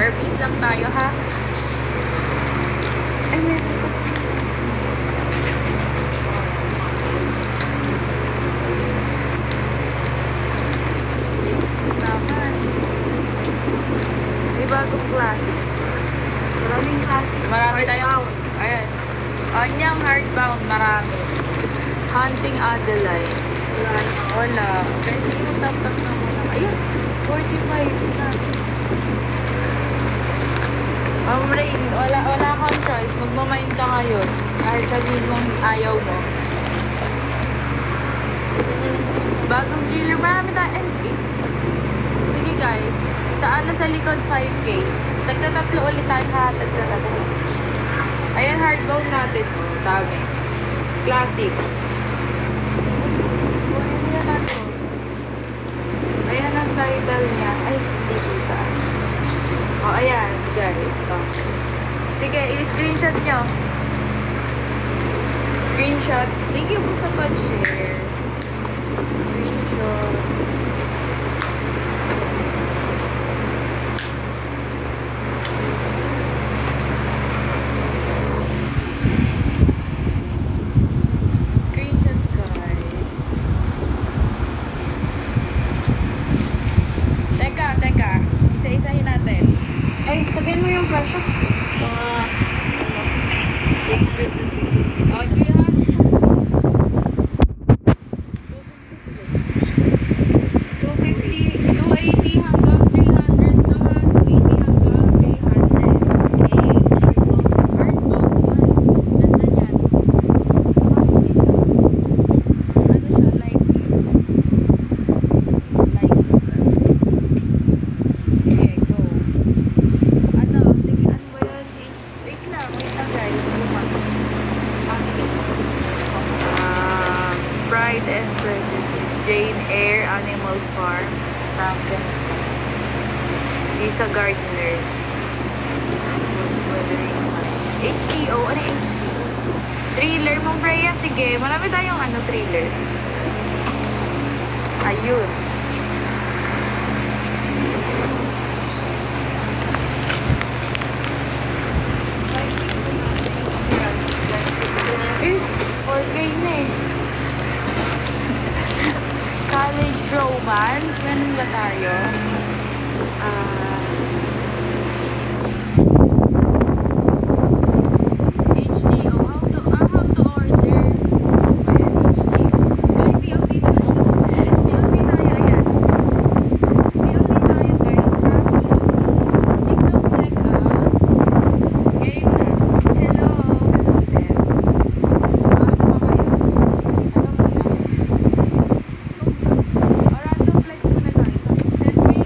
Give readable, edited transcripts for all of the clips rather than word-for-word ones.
Herbies lang tayo, ha? Ay, meron pa. Bilis mo naman. May bagong classics. Maraming classics. Marami tayo. Ayan. Anyang hardbound, marami. Hunting Adeline. Wala. Kaya sige, mag-tap-tap na muna. Ayun, 45 na. Rain, wala kang choice. Magmamind ka ngayon. Kahit sabihin mong ayaw mo. Bagong dealer, marami tayo. Sige guys, saan na sa likod 5K? Tagtatatlo ulit tayo ha, tagtatatlo. Ayan, hardbound natin. Dami. Classics. Kunin niya na to. Ayan ang title niya. Ay, hindi kita. O, ayan, guys. O. Sige, i-screenshot nyo. Screenshot. Thank you po sa pag-share. Screenshot. Screenshot, guys. Teka. Isa-isahin natin. Ay, sabihin mo yung presyo. Okay, ha? 250, 280 hanggang 300 to ha. 280 hanggang 300. Okay. Hardbound, guys. Ganda niyan. Ano siya, like sige, go. Sige, ano ba yun? Wait lang guys. Pride and Prejudice, Jane Eyre, Animal Farm, Frankenstein, Lisa Gardner, Wuthering Heights, HEO, ano yung HEO? Thriller, Mong Freya, sige, marami tayong thriller. Ayun. Eh, 4K na eh. College Romance, meron ba tayo? HDO, how to order? Ayan, HDO. Guys, COD tayo. COD tayo, ayan. COD tayo, guys, ha? COD. TikTok check out. Game na. Hello, sir. Ano pa kayo? Ito muna. O, random flex muna tayo. 10K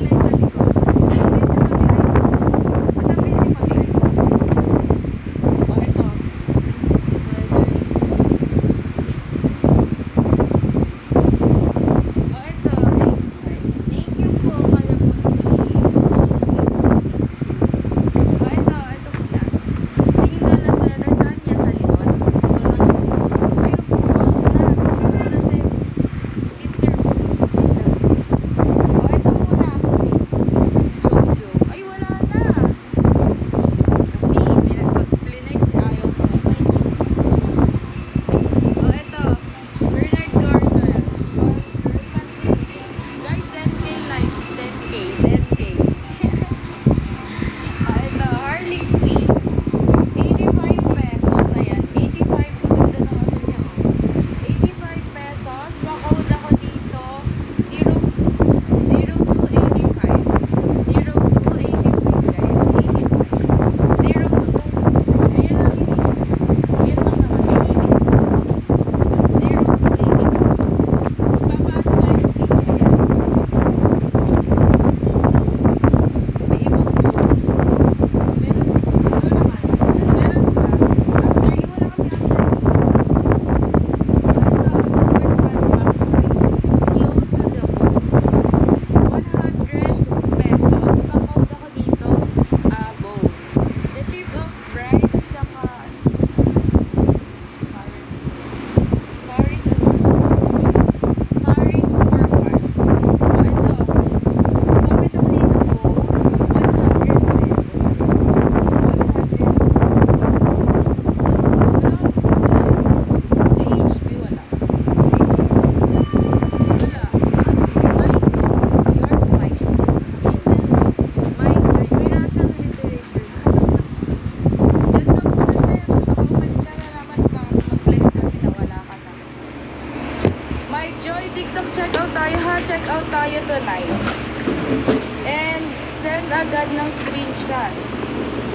ng screenshot.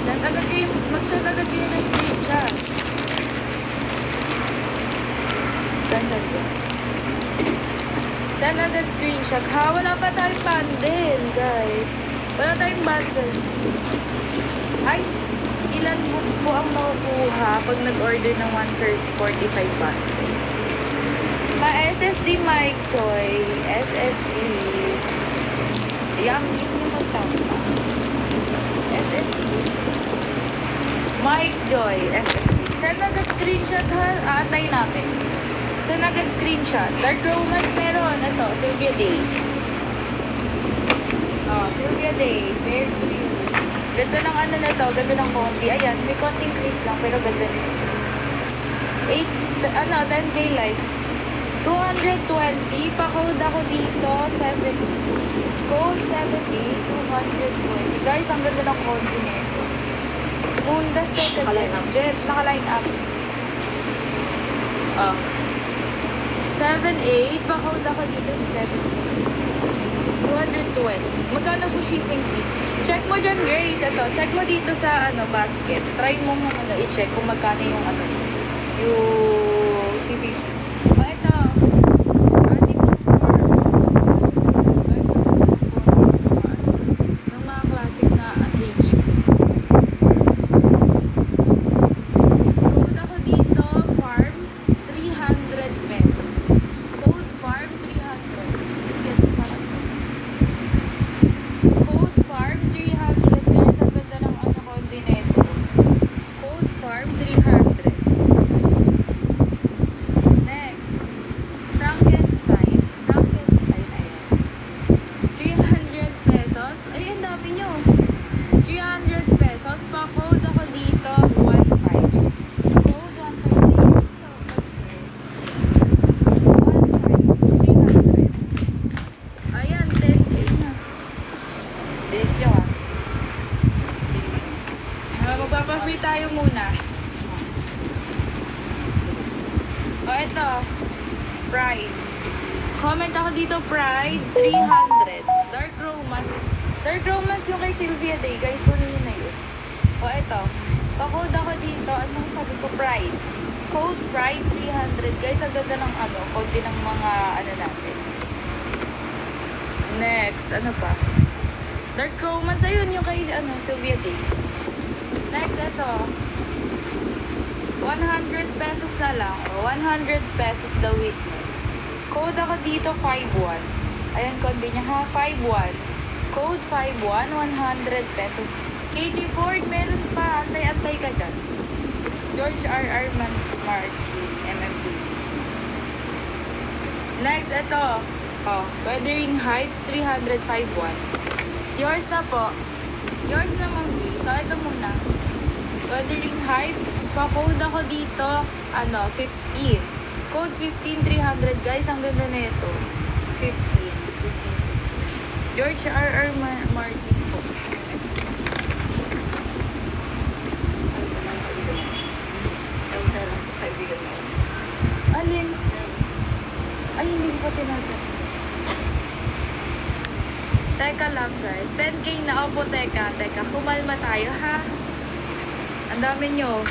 Mag-send agad kayo ng screenshot. Send agad screenshot. Ha, wala pa tayong bundle, guys. Wala tayong bundle. Ay, ilan books po ang makukuha pag nag-order ng 145 bundle? SSD mic Joy. SSD. Yung link mo magtapa. SSD. Mic Joy. SSD. Send agad screenshot ha. Aantayin natin. Send agad screenshot. Dark Romance meron. Ito, Sylvia Day. Oh, Sylvia Day. Fair to you. Ganda ng ano na to. Ganda ng konti. Ayan, may konting crease lang. Pero ganda nito. 10k likes. 220. Pa-code ako dito. 70. Code 70. 220. Guys, ang ganda ng konti nito. Mundas na Jet. Naka-line up. Oh. 7.8. Pa-code ako dito. 7. 220. Magkano po shipping fee? Check mo dyan, Grace. Ito. Check mo dito sa basket. Try mo i-check kung magkano yung yung shipping fee. Oh, ito. Ating yung mga classic na H. Code ako dito, farm, 300 pesos. Code farm, 300. Yan, parang Code farm, 300. Guys, ang ganda ng konti nito. Code farm, 300. Next, Frankenstein. Frankenstein, ayan. 300 pesos. Ay, ang dami nyo. 300 pesos. Pa-code ako dito, 15. Code 15 dito. So, 15. 300. Ayan, 10k na. Bilis nyo magpapa-free tayo muna. O, ito. Pride. Comment ako dito, Pride, 300. Dark Romance. Dark Romance yung kay Sylvia Day. Guys, kunin nyo na yun. O, ito. Pa-code ako dito. Anong sabi ko? Pride. Code Pride, 300. Guys, ang ganda ng konti ng mga natin. Next, ano pa? Dark Romance. Ayun, yung kay Sylvia Day. Next, ito. 100 pesos na lang. 100 pesos the witness. Code ako dito, 51. Ayan, konti niya ha. 51. Code 51, 100 pesos. Katie Ford, meron pa. Antay-antay ka dyan. George R.R. Martin, MMD. Next, ito. Oh, Weathering Heights, 351. Yours na po. Yours na, Ma'am Grace. So, ito muna. Weathering Heights, pa-code ako dito, 15. Code 15, 300. Guys, ang ganda na ito. 15. George R.R. Martin po. Alin? Ay, hindi ko pa tinatanong. Teka lang, guys. 10k na. Opo, teka. Kumalma tayo, ha? Ang dami nyo.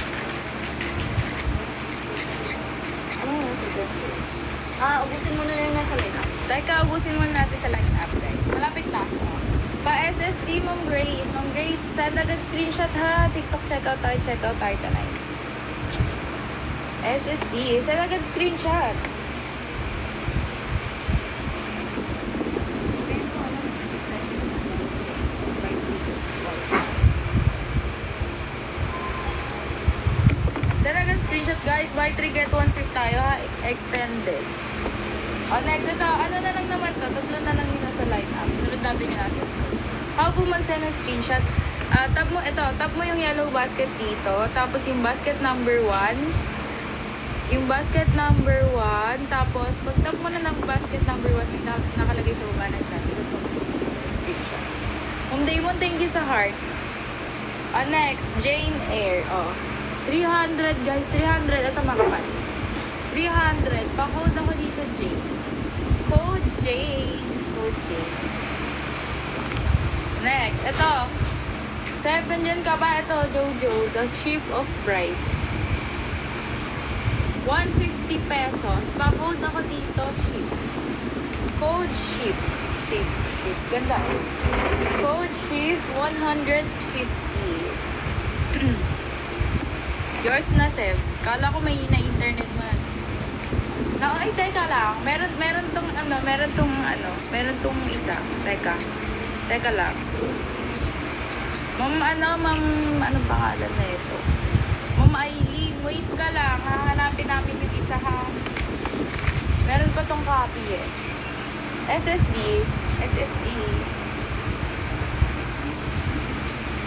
Ubusin mo na yung nasa line-up. Teka, ubusin muna natin sa line-up, guys. Malapit na. Pa-SSD, Ma'am Grace. Ma'am Grace, send agad screenshot, ha? TikTok, check out tayo tonight. SSD, send agad screenshot. Send agad screenshot, guys. Buy 3, get 1 free tayo, ha? Extended. O, next, ito. Ano na lang naman to? Tatlo na lang yung nasa line-up. Sunod natin yung nasa ito. How po mag-send ng screenshot? Tap mo yung yellow basket dito. Tapos yung basket number 1. Yung basket number 1. Tapos, pag tap mo na ng basket number 1, may nakalagay sa baba ng chat. Doon po screenshot. Damon, thank you sa heart. Next, Jane Eyre. 300, guys. 300. Ito makapal. 300. Pa-code ako dito, Jane. Code Jane. Next, ito. Seb, nandyan ka ba? Ito, Jojo, the shift of brides. 150 pesos. Pa-code ako dito, ship. Code ship. Ship. Ganda. Code shift 150. Yours na, Seb. Kala ko may na-internet man. Ay, teka lang. Meron tong isa. Teka lang. Anong pangalan na ito? Ma'am Aileen, wait ka lang. Hahanapin namin yung isa, ha? Meron pa tong copy, eh. SSD.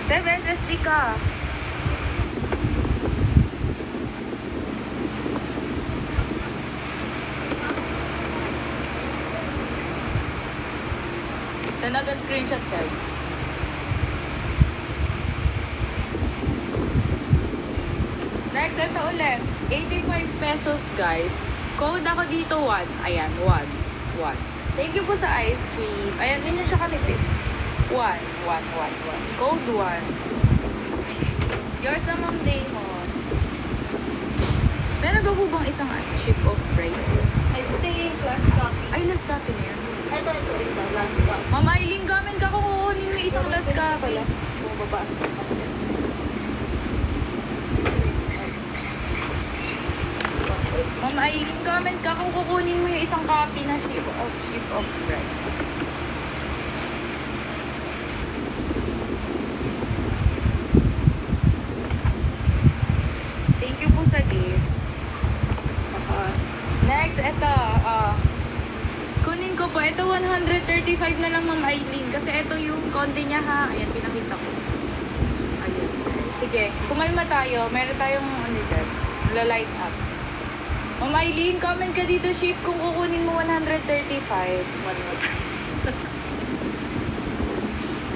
Seb, SSD ka. Saan agad screenshot, Seb? Next, ito ulit. 85 pesos, guys. Code ako dito, 1. Ayan, 1. Thank you po sa ice cream. Ayan, yun yung siya kanipis. 1. Code 1. Yours na, Ma'am Damon. Meron ba po bang isang chip of rice? I think last copy. Ay, last copy na yan. Ito, isa. Last copy. Ma'am Aileen, gamin ka kung kukunin mo isang last copy. Bumaba. Ma'am Aileen, comment ka kung kukunin mo yung isang copy na ship of rice. Thank you po sa gift. Next, ito. Kunin ko po. Ito, 135 na lang, Ma'am Aileen. Kasi ito yung konti niya, ha. Ayan, pinakita ko. Ayan. Sige, kumalma tayo. Meron tayong, dyan, la-light up. Ma'am Aileen, comment ka dito, ship, kung kukunin mo 135.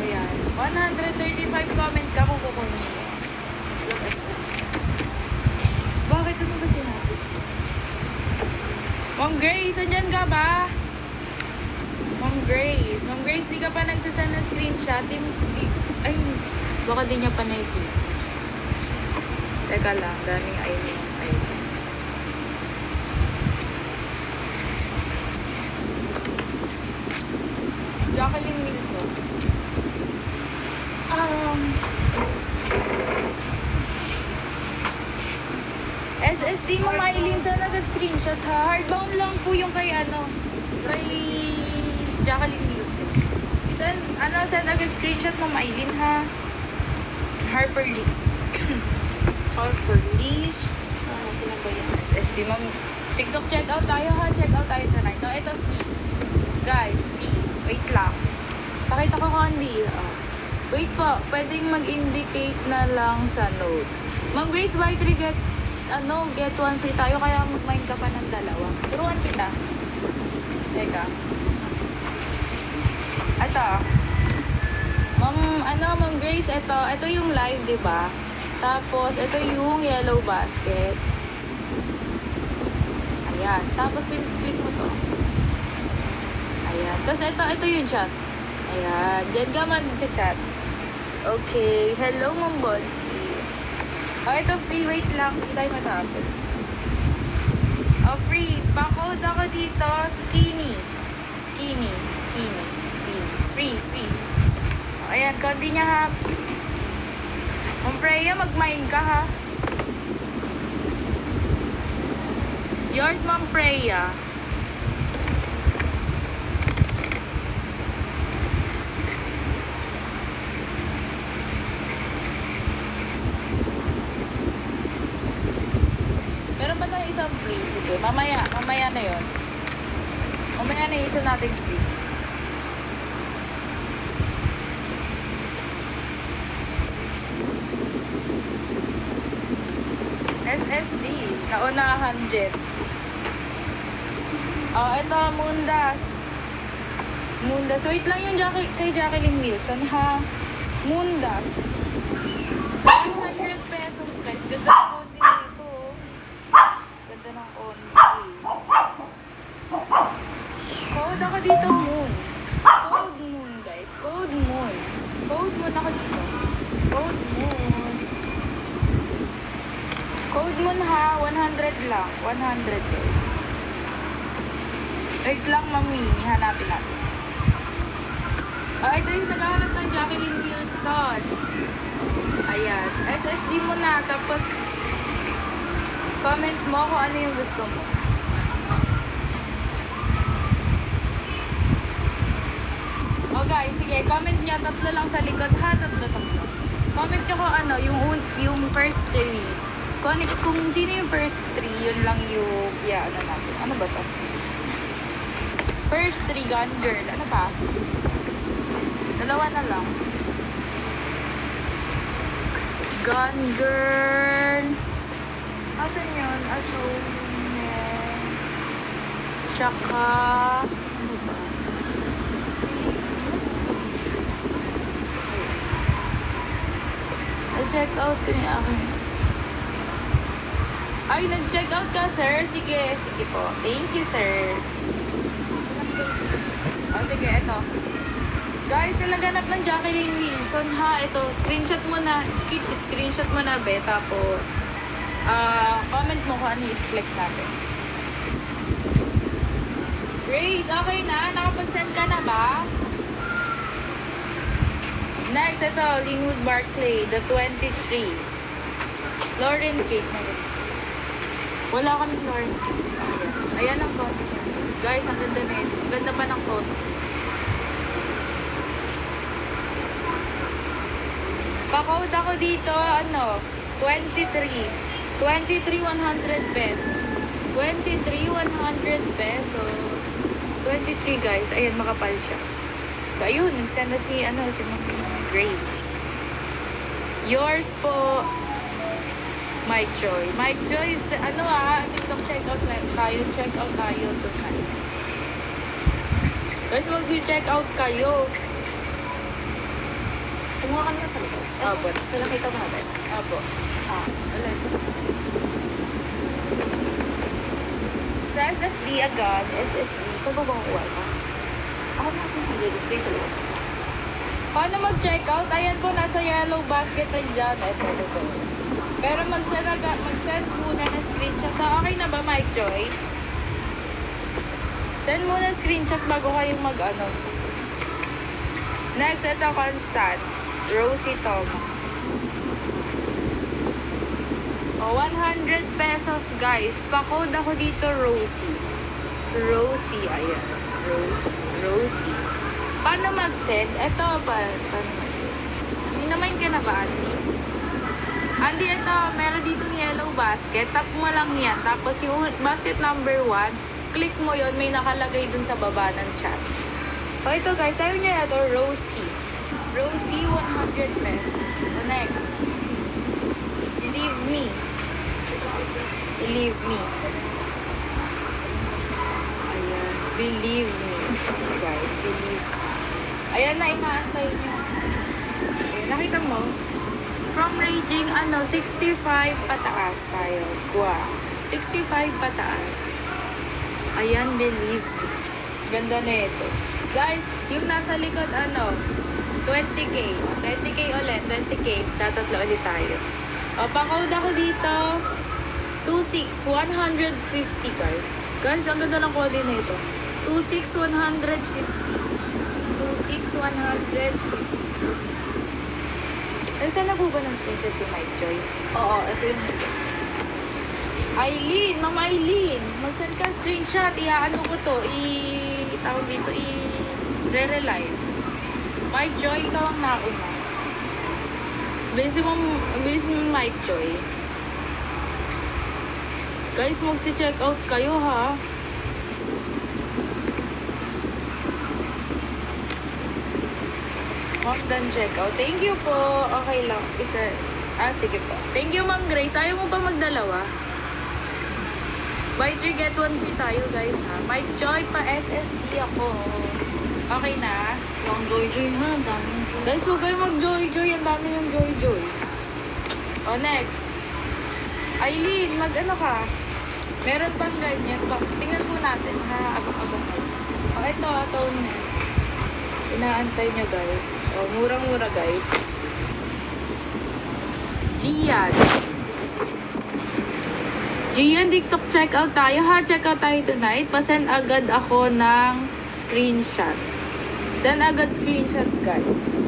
Ayan. 135 comment ka kung kukunin mo. Bakit ano ba sinabi? Ma'am Grace, andyan ka ba? Ma'am Grace, di ka pa nagsasend ng screenshot. Ay, baka di niya pa nakikita. Teka lang, daming ayun. Jacqueline Wilson. SSD mo, Mylene, saan agad screenshot, ha? Hardbound lang po yung kay Jacqueline Wilson. Saan agad screenshot mo, Mylene, ha? Harper Lee. Ano sila ba yun? SSD, ma'am. TikTok check out tayo, ha? Check out tayo tonight. Ito free. Guys, free. Wait lang. Pakita ko candy. Wait po. Pwedeng mag-indicate na lang sa notes. Ma'am Grace, buy 3 get 1 free tayo. Kaya mag-mind ka pa ng dalawa. Turuan kita. Teka. Ito. Ma'am Grace, ito yung live, diba? Tapos, ito yung yellow basket. Ayan. Tapos, click mo to. Ayan. Tapos, ito yung chat. Ayan. Diyan ka mag-chat. Okay. Hello, Ma'am Bonski. Ito free. Wait lang. Hindi tayo matapos. Free. Pa-code ako dito. Skinny. Free. Ayan. Kundi niya, ha. Ma'am Freya, mag-mine ka, ha. Yours, Ma'am Freya. Meron pa tayo isang free. Sige, mamaya na yun. Mamaya na isa natin free. SSD. Naunahan jet. Ito, Mundas. Wait lang yung kay Jacqueline Wilson, ha? Mundas. 200 pesos, guys. Ganda ng konti nito. Ganda ng konti. Code ako dito, Moon. Code Moon, guys. Code Moon ako dito. Code mo na ha, 100 lang. 100 guys. Wait lang, mami. Hanapin natin. Ito yung naghahanap ng Jacqueline Wilson. Ayan. SSD mo na, tapos comment mo kung ano yung gusto mo. O guys, sige, comment niya. Tatlo lang sa likod ha, tatlo. Comment nyo kung ano, yung first three. Kung sino yung first three, yun lang yung, ano natin. Ano ba to? First three, Gun Girl. Ano pa? Dalawa na lang. Gun Girl. Asan yun? Atonement. Tsaka, ano ba? I-check out ko niya ako. Ay, nag-check out ka, sir? Sige, sige po. Thank you, sir. Sige, eto. Guys, yung naghanap ng Jacqueline Wilson, ha? Ito, screenshot mo na. Screenshot mo na, be. Tapos, comment mo kung ano yung flex natin. Grace, okay na? Nakapag-send ka na ba? Next, ito, Linwood Barclay, the 23. Lauren Cake. Wala kami Lauren Cake. Ayan ang konti. Guys, ang ganda na ito. Ang ganda pa ng konti. Pa-code ako dito, 23. 23, 100 pesos. 23, 100 pesos. 23, guys. Ayan, makapal siya. So, ayun, nag-send na si Grace. Yours po, Mike Joy. Mike Joy, TikTok checkout tayo. Checkout tayo tonight. Guys, mag-checkout kayo. Kumuha kami sa likod. Apo. Nakita mo natin. Apo. Alay. Sa SSD agad. SSD. Saan ba kuha ka? Ako na akong display sa loob. Paano mag-checkout? Ayan po, nasa yellow basket na dyan. Ito. Pero mag-send muna na screenshot. Okay na ba, Mike Joy? Send muna screenshot bago kayo Next, ito, Constance. Rosie Thomas. 100 pesos, guys. Pa-code ako dito, Rosie. Rosie, ayan. Rosie. Paano mag-send? Ito, paano mag-send? Minamain ka na ba, Andy? Andy, ito, meron dito yellow basket. Tap mo lang yan. Tapos yung basket number 1, click mo yon, may nakalagay dun sa baba ng chat. O ito guys, sabi niya ito, Rosie. Rosie, 100 pesos. O next. Believe me. Believe me. Ayan. Believe me. Guys, believe me. Ayan na, inaantay niyo. Okay, nakita mo? From raging, 65 pataas tayo. Wow. 65 pataas. Ayan, believe me. Ganda na ito. Guys, yung nasa likod, 20K. 20K ulit. 20K. Tatatlo ulit tayo. O, pa-code ako dito. 26, 150, guys. Guys, ang ganda ng code na ito. 26, 150. 26, 150. 26, 26. Saan na po ba ng screenshot si Mike Joy? Oo, ito yung Aileen, Mama Aileen, mag-send ka screenshot, ko to, tawag dito, re-relive. Mike Joy, ikaw ang nauna. Bilis mo Mike Joy. Guys, magsi-check out kayo ha. Ma'am, done check out. Thank you po. Okay lang. Sige po. Thank you, Ma'am Grace. Ayaw mo pa magdalawa? Buy 3, get 1 free tayo, guys, ha? Mike Joy, pa SSD ako. Okay na? Yung Joy ha, daming Joy. Guys, huwag kayo mag-Joy. Ang dami yung Joy. O, next. Aileen, ka? Meron pang ganyan. Tingnan po natin, ha? Abang-abang kayo. O, ito, atonement. Inaantay nyo, guys. O, murang-mura, guys. Gian. Gian, TikTok checkout tayo ha. Checkout tayo tonight. Pasend agad ako ng screenshot. Send agad screenshot, guys.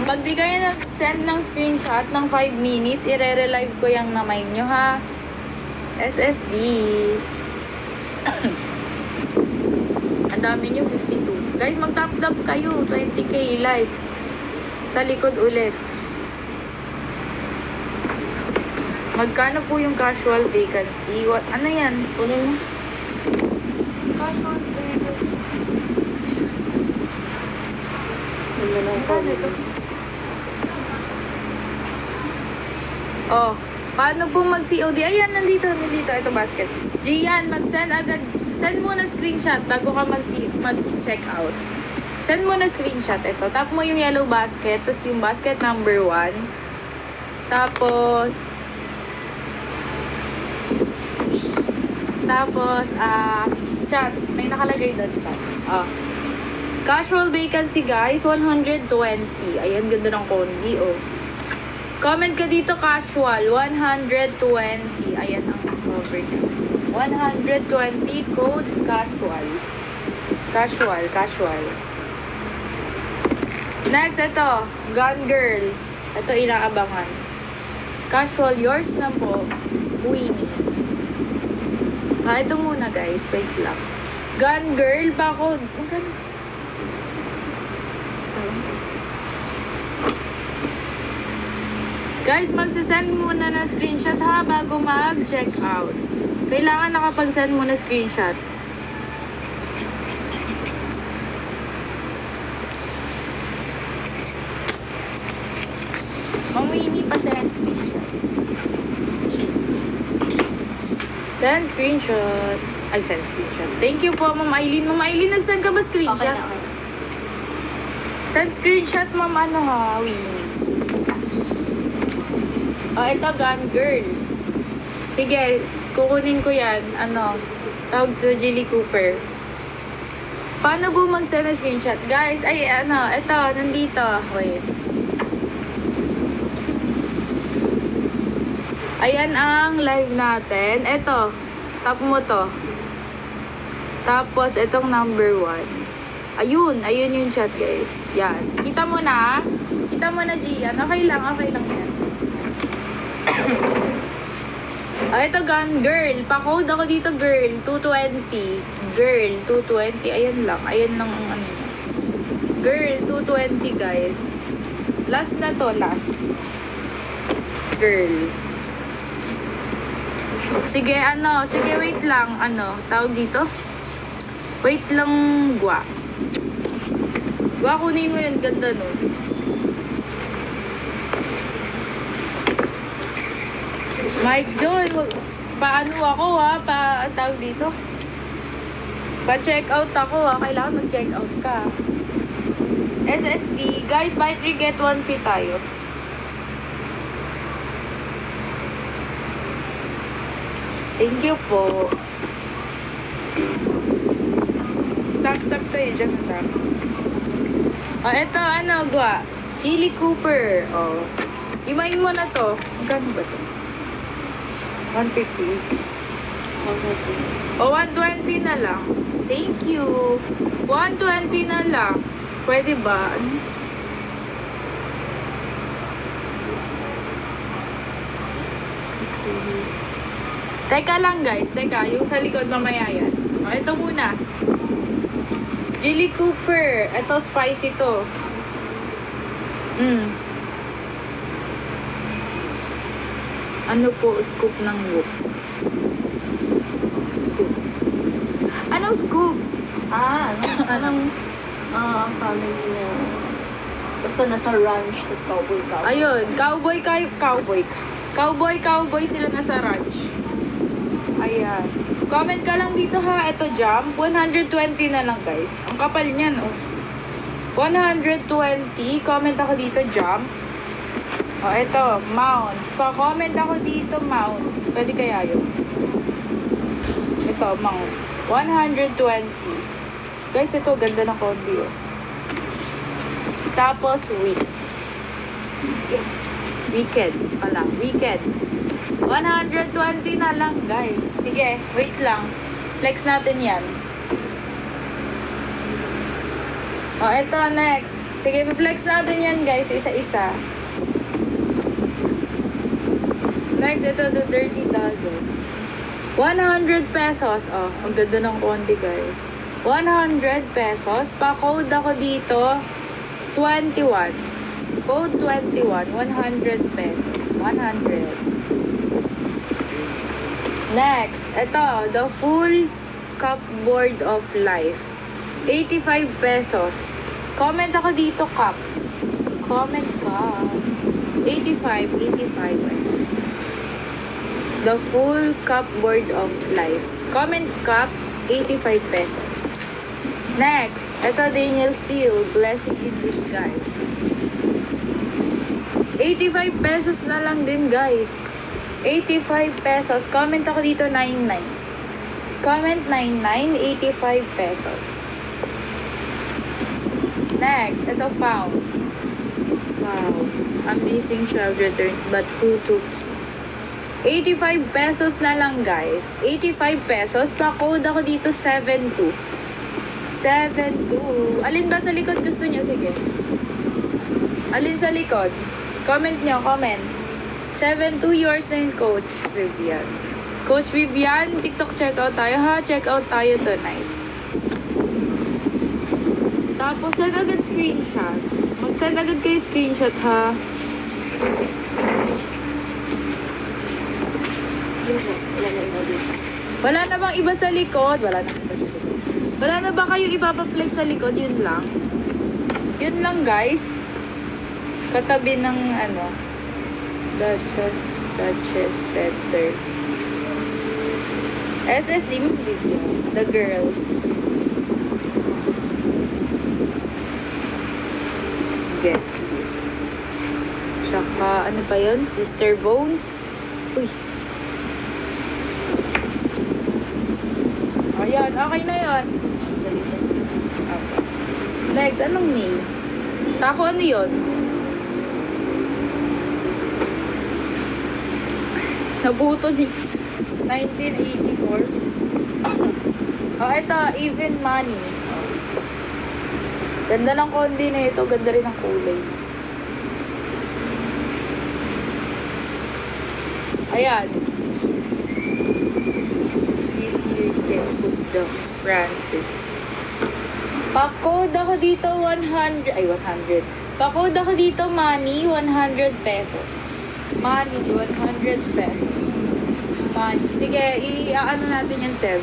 Pag di kayo nag-send ng screenshot ng 5 minutes, ire-relive ko yung namay nyo ha. SSD. Ang dami nyo, 52. Guys, mag-tap-tap kayo. 20k likes. Sa likod ulit. Magkano po yung casual vacancy? What? Ano yan? Kunin mo. Casual vacancy. Kunin mo lang Magkano ito? Oh, paano po mag-COD? Ayan, nandito. Ito basket. Gian, mag-send agad. Send muna screenshot bago ka mag-check out. Send muna screenshot. Ito. Tap mo yung yellow basket. Tapos yung basket number 1. Tapos, chat. May nakalagay doon, chat. Casual vacancy, guys. 120. Ayan, ganda ng kondi, oh. Comment ka dito, casual. 120. Ayan ang cover niya. 120 code casual. Casual. Next, ito. Gun girl. Ito, inaabangan. Casual, yours na po. Winnie. Ito muna, guys. Wait lang. Gun girl pa ako. Guys, magsasend muna ng screenshot ha bago mag-check out. Kailangan nakapag-send muna screenshot. Mamini pa send screenshot. Send screenshot. Ay, send screenshot. Thank you po, Ma'am Aileen. Ma'am Aileen, nag-send ka ba Okay screenshot? na. Okay. Send screenshot, Ma'am, ano ha, Winnie. Ito, gun girl. Sige, kukunin ko yan. Tawag to Jilly Cooper. Paano po mag-send na screenshot? Guys, ito, nandito. Wait. Ayan ang live natin. Ito, tap mo to. Tapos, itong number 1. Ayun yung chat, guys. Yan. Kita mo na, Gian. Okay lang yan. Ito, gun girl. Pa-code ako dito, girl. 220. Girl, 220. Ayan lang ang ano niya. Girl, 220, guys. Last na to, last. Girl. Sige, wait lang. Tawag dito? Wait lang, Gwa. Gwa, kunin mo yun. Ganda, no? Mike Joy, paano ako ha? Tawag dito? Pa-check out ako ha? Kailangan mag-check out ka. SSD. Guys, buy 3 get 1 free tayo. Thank you po. Tap kayo dyan. Tap. Ito, Gwa? Jilly Cooper. Imayin mo na to. Magkano ba to? 150. 120 na lang. Thank you. 120 na lang. Pwede ba? Teka lang, guys. Yung sa likod mamaya yan. Ito muna. Jilly Cooper. Ito, spicy to. Ano po, scoop ng whoop? Scoop. Anong scoop? Ang family niya. Basta nasa ranch, tas cowboy. Ayun, cowboy sila nasa ranch. Ayan. Comment ka lang dito ha. Ito, jump. 120 na lang, guys. Ang kapal niyan, 120. Comment ako dito, jump. Ito, mount. Pa-comment ako dito, mount. Pwede kaya yun? Ito, mount. 120. Guys, ito, ganda ng kondi, Tapos, weekend pala. Weekend. 120 na lang, guys. Sige, wait lang. Flex natin yan. Oh, eto, next. Sige, flex natin yan, guys. Isa-isa. Next, ito, the Dirty Dozen. 100 pesos. Oh, ang ganda ng konti, guys. 100 pesos. Pa-code ako dito. 21. Code 21. 100 pesos. 100. Next, ito, the full cupboard of life. 85 pesos. Comment ako dito, cup. Comment ka. 85. The full cupboard of life. Comment cup, 85 pesos. Next, ito Daniel Steele, blessing in disguise. 85 pesos na lang din, guys. 85 pesos. Comment ako dito, 99. Comment 99, 85 pesos. Next, ito found. Amazing child returns, but who took? 85 pesos na lang, guys. 85 pesos. Pa-code ako dito, 72. 72. Alin ba sa likod gusto nyo? Sige. Alin sa likod? Comment nyo, comment. 72 yours na yun, Coach Vivian. Coach Vivian, TikTok checkout tayo, ha? Checkout tayo tonight. Tapos, send agad screenshot. Mag-send agad kayo screenshot, ha? Wala na bang iba sa likod? Wala na iba sa likod. Wala na ba kayo ipapaplex sa likod? Yun lang. Yun lang, guys. Katabi ng, Duchess Center. SSD mo video. The girls. Guess this. Tsaka, ano pa yun? Sister Bones. Uy. Ayan, okay na yun. Next, anong May? Tako, ano yun? Nabuto ni 1984. Oh, ito, even money. Ganda ng kondi na ito. Ganda rin ang kulay. Ayan. This year's the Francis. Pa-code ako dito 100. Pa-code ako dito money 100 pesos. Money 100 pesos. Money. Sige, i-ano natin yan, Seb.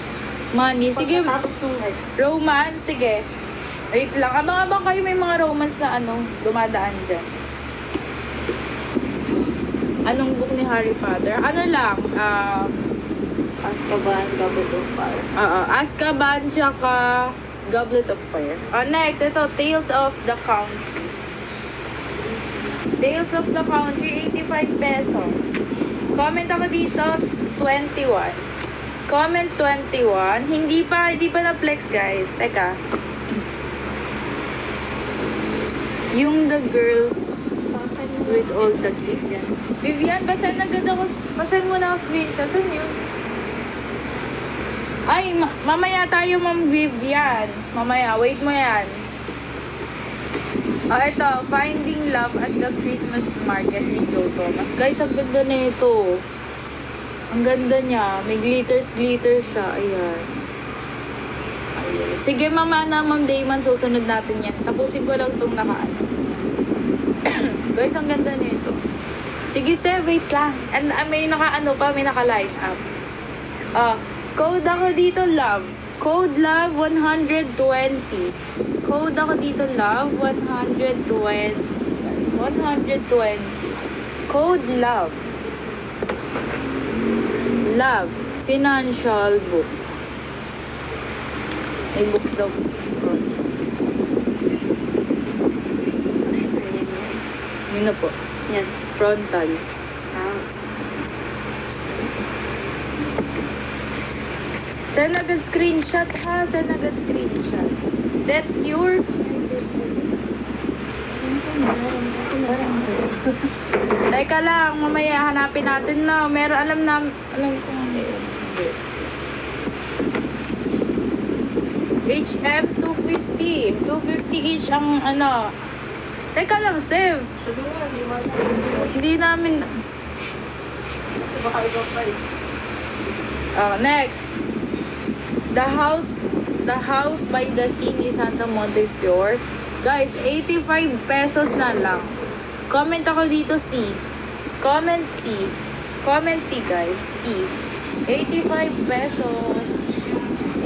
Money. Sige. Romance. Sige. Wait lang. Abang-abang kayo may mga romance na dumadaan dyan. Anong book ni Harry Potter? Ano lang? Azkaban, Goblet of Fire. Azkaban tsaka Goblet of Fire. Next, ito, Tales of the Country. Tales of the Country, 85 pesos. Comment ako dito, 21. Comment 21. Hindi pa na-flex, guys. Teka. Yung the girls with all the gift. Vivian, basahin mo na ako screenshot. Saan yun? Ay, mamaya tayo, Ma'am Vivian. Mamaya, wait mo yan. Ito, Finding Love at the Christmas Market ni Joe Thomas. Guys, ang ganda na ito. Ang ganda niya. May glitters siya. Ayan. Sige, Ma'am Damon, susunod natin yan. Tapusin ko lang itong nakaan. Guys, ang ganda na ito. Sige, wait lang. And may naka-line up. Code ako dito, love. Code love 120. Code ako dito, love 120. Guys, 120. Code love. Love. Financial book. May books daw. Yun na po. Yes. Frontal. Send agad screenshot, ha? Send agad screenshot. That cure? Teka lang, mamaya hanapin natin na. Meron, alam ko nga meron. HM 250. 250 each ang ano. Teka lang, save. Sabi mo, hindi mo alam. Hindi namin... Kasi baka ibang price. Next. The house by the sea ni Santa Montefiore. Guys, 85 pesos na lang. Comment ako dito, C. Comment C. Comment C, guys. C. 85 pesos.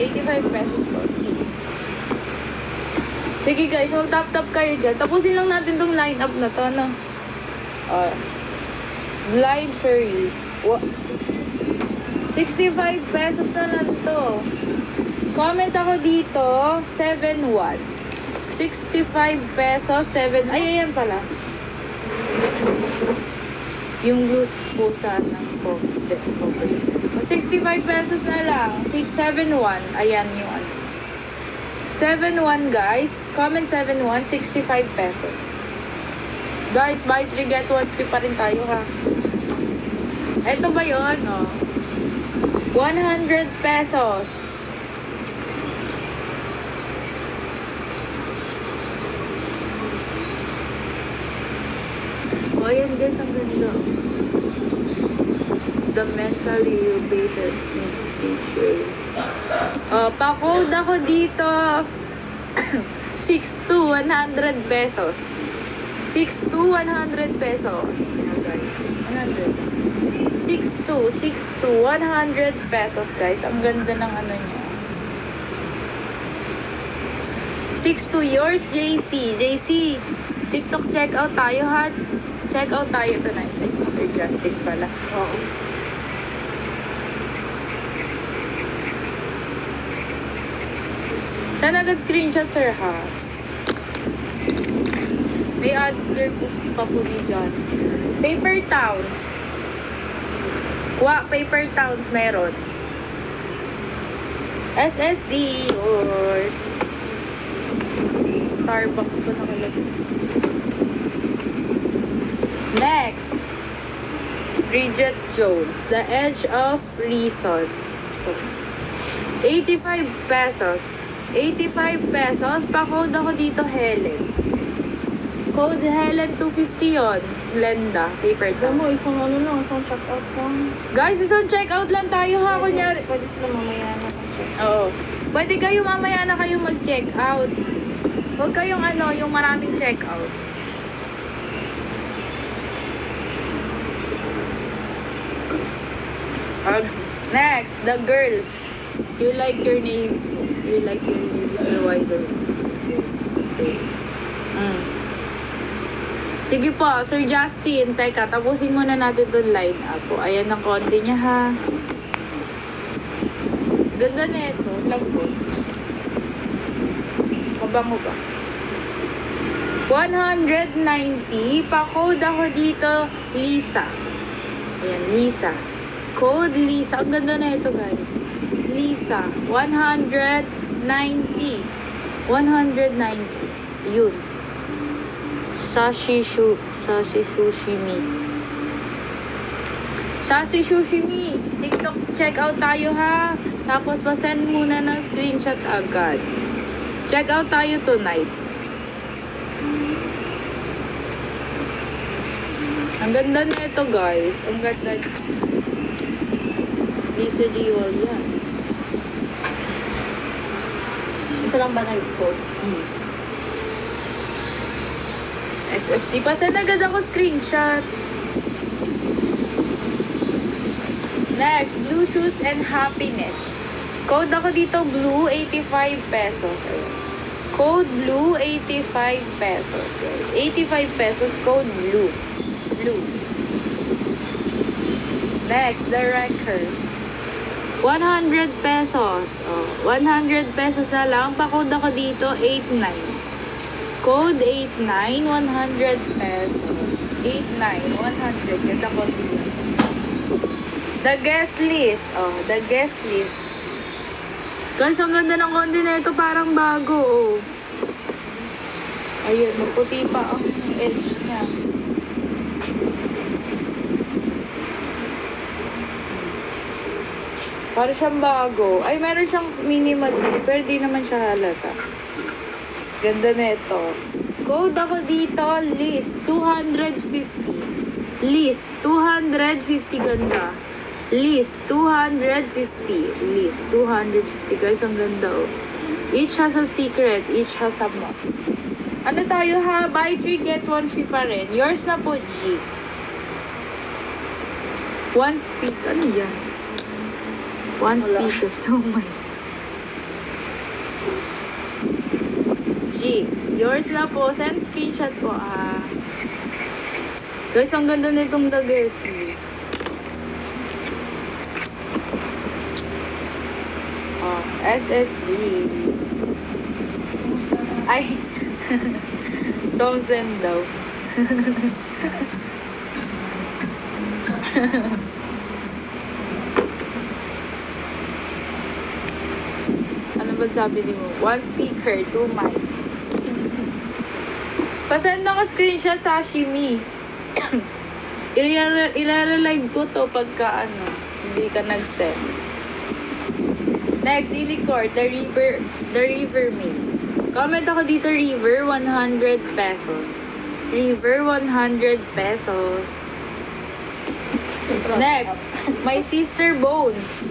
85 pesos po, C. Sige guys, mag-tap-tap kayo dyan. Tapusin lang natin tong line-up na to, no? Blind Fairy. What? 65 pesos na lang to. Comment ako dito, 7-1. 65 pesos, 7... Ay, ayan pala. Yung loose po sana ko. 65 pesos na lang. 671. Ayan yung ano. 7-1 guys. Comment 7-1. 65 pesos. Guys, buy 3 get 1 free pa rin tayo ha. Ito ba yun? Oh. 100 pesos. Oh, ayan guys, ang ganda. The mentally ubated betrayal. Pa-code ako dito. 6 to 100 pesos. 6 to 100 pesos. Ayan guys. 100. 6 to 100 pesos guys. Ang ganda ng ano nyo. 6 to yours, JC. JC, TikTok check out tayo ha. Check out tayo tonight. Ay, si Sir Justice pala. Oo. Saan agad screenshot, sir, ha? May other books pa po ni John. Paper Towns. Paper Towns meron. SSD, yours. Starbucks ko nakalagay. Next. Bridget Jones. The Edge of Reason. 85 pesos. 85 pesos. Pa-code ako dito, Helen. Code Helen 250 yon. Glenda. Paper Alam mo, Towns. isang ano lang, isang check-out lang. Guys, isang check-out lang tayo ha. Kunyari. Pwede sila mamaya na check. Oo. Pwede kayo mamaya na kayo mag-check out. Huwag kayong ano, yung maraming check out. Next, the girls. You like your name. You like your name is wider. Sige po, Sir Justin. Teka, tapusin muna natin itong line up po. Ayan ang konti niya ha. Ganda na ito. Lang po. Mabango ba? 190. Pa-code ako dito, Lisa. Ayan, Lisa. Code Lisa. Ang ganda na ito, guys. Lisa. 190. 190. Yun. Sashi Sushimi. Sashi Sushimi. TikTok check out tayo ha. Tapos pa-send muna ng screenshot agad. Check out tayo tonight. Ang ganda na ito guys. Ang ganda. Lisa Jewel yan. Isa lang ba nag-code? SSD. Pa-send agad ako screenshot. Next, Blue Shoes and Happiness. Code ako dito, Blue, 85 pesos. Ayun. Code Blue, 85 pesos. Guys. 85 pesos, code Blue. Blue. Next, the Wrecker. 100 pesos. Oh, 100 pesos na lang. Pa-code ako dito, 89. Code 89, 100 pesos. 89, 100. Ganda ko dito. The guest list. Oh, the guest list. Guys, ang ganda ng konti na ito. Parang bago, oh. Ayun, maputi pa ang edge niya. Para siyang bago. Ay, meron siyang minimalist, pero di naman siya halata. Ganda na ito. Code ako dito, list 250. List 250, ganda. List 250. List 250. Guys, ang ganda oh. Each has a secret, each has a map. Ano tayo ha? Buy 3, get 1 free pa rin. Yours na po, G. One speak. Ano yan? One speaker. Oh my. G. Yours na po. Send screenshot po ah. Guys, ang ganda nitong the guest list. Oh, SSD. Ay. Thompson daw. Ano ba sabi ni mo? 1 speaker, 2 mic. Pasend ako screenshot sa Ashimi. I-re-live ko to pagka ano, hindi ka nag-send. Next, i-record, the river me. Comment ako dito, river, 100 pesos. River, 100 pesos. Next, my sister Bones.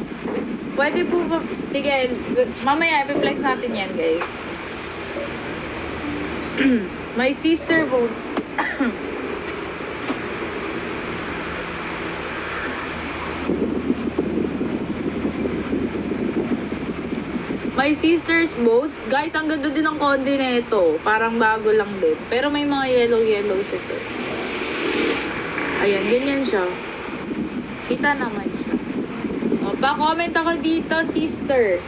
Pwede po ba? Sige, mamaya ipiplex natin yan, guys. My sister Bones. My sisters both. Guys, ang ganda din ng kondi na ito. Parang bago lang din. Pero may mga yellow siya, sir. Ayan, ganyan siya. Kita naman siya. O, pa-comment ako dito, sister.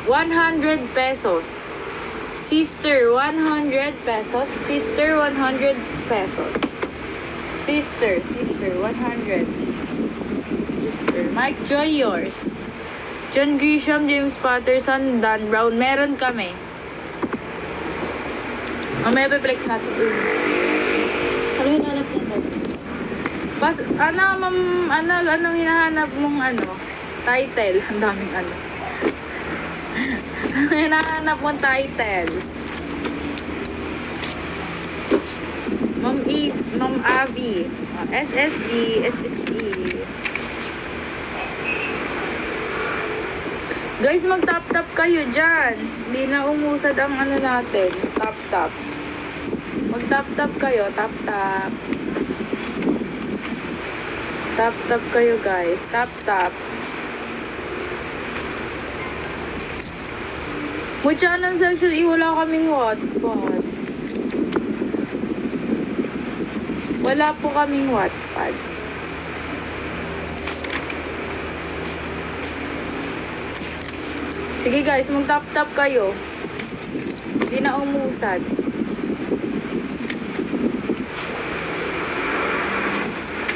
100 pesos. Sister, 100 pesos. Sister, 100 pesos. Sister, 100. Sister. Mike Joy, yours. John Grisham, James Patterson, Dan Brown. Meron kami. Mamaya pe-flex natin. Ano yung hanap nito? Anong hinahanap mong ano? Title. Ang daming ano. Ang hinahanap mong title. Ma'am Avi. SSD. Guys, mag-tap-tap kayo dyan. Hindi na umusad ang ano natin. Tap-tap. Mag-tap-tap kayo. Tap-tap. Tap-tap kayo, guys. Tap-tap. Mutya ng section E, wala kaming Wattpad. Wala po kaming Wattpad. Sige guys, mag-tap-tap kayo. Hindi na umusad.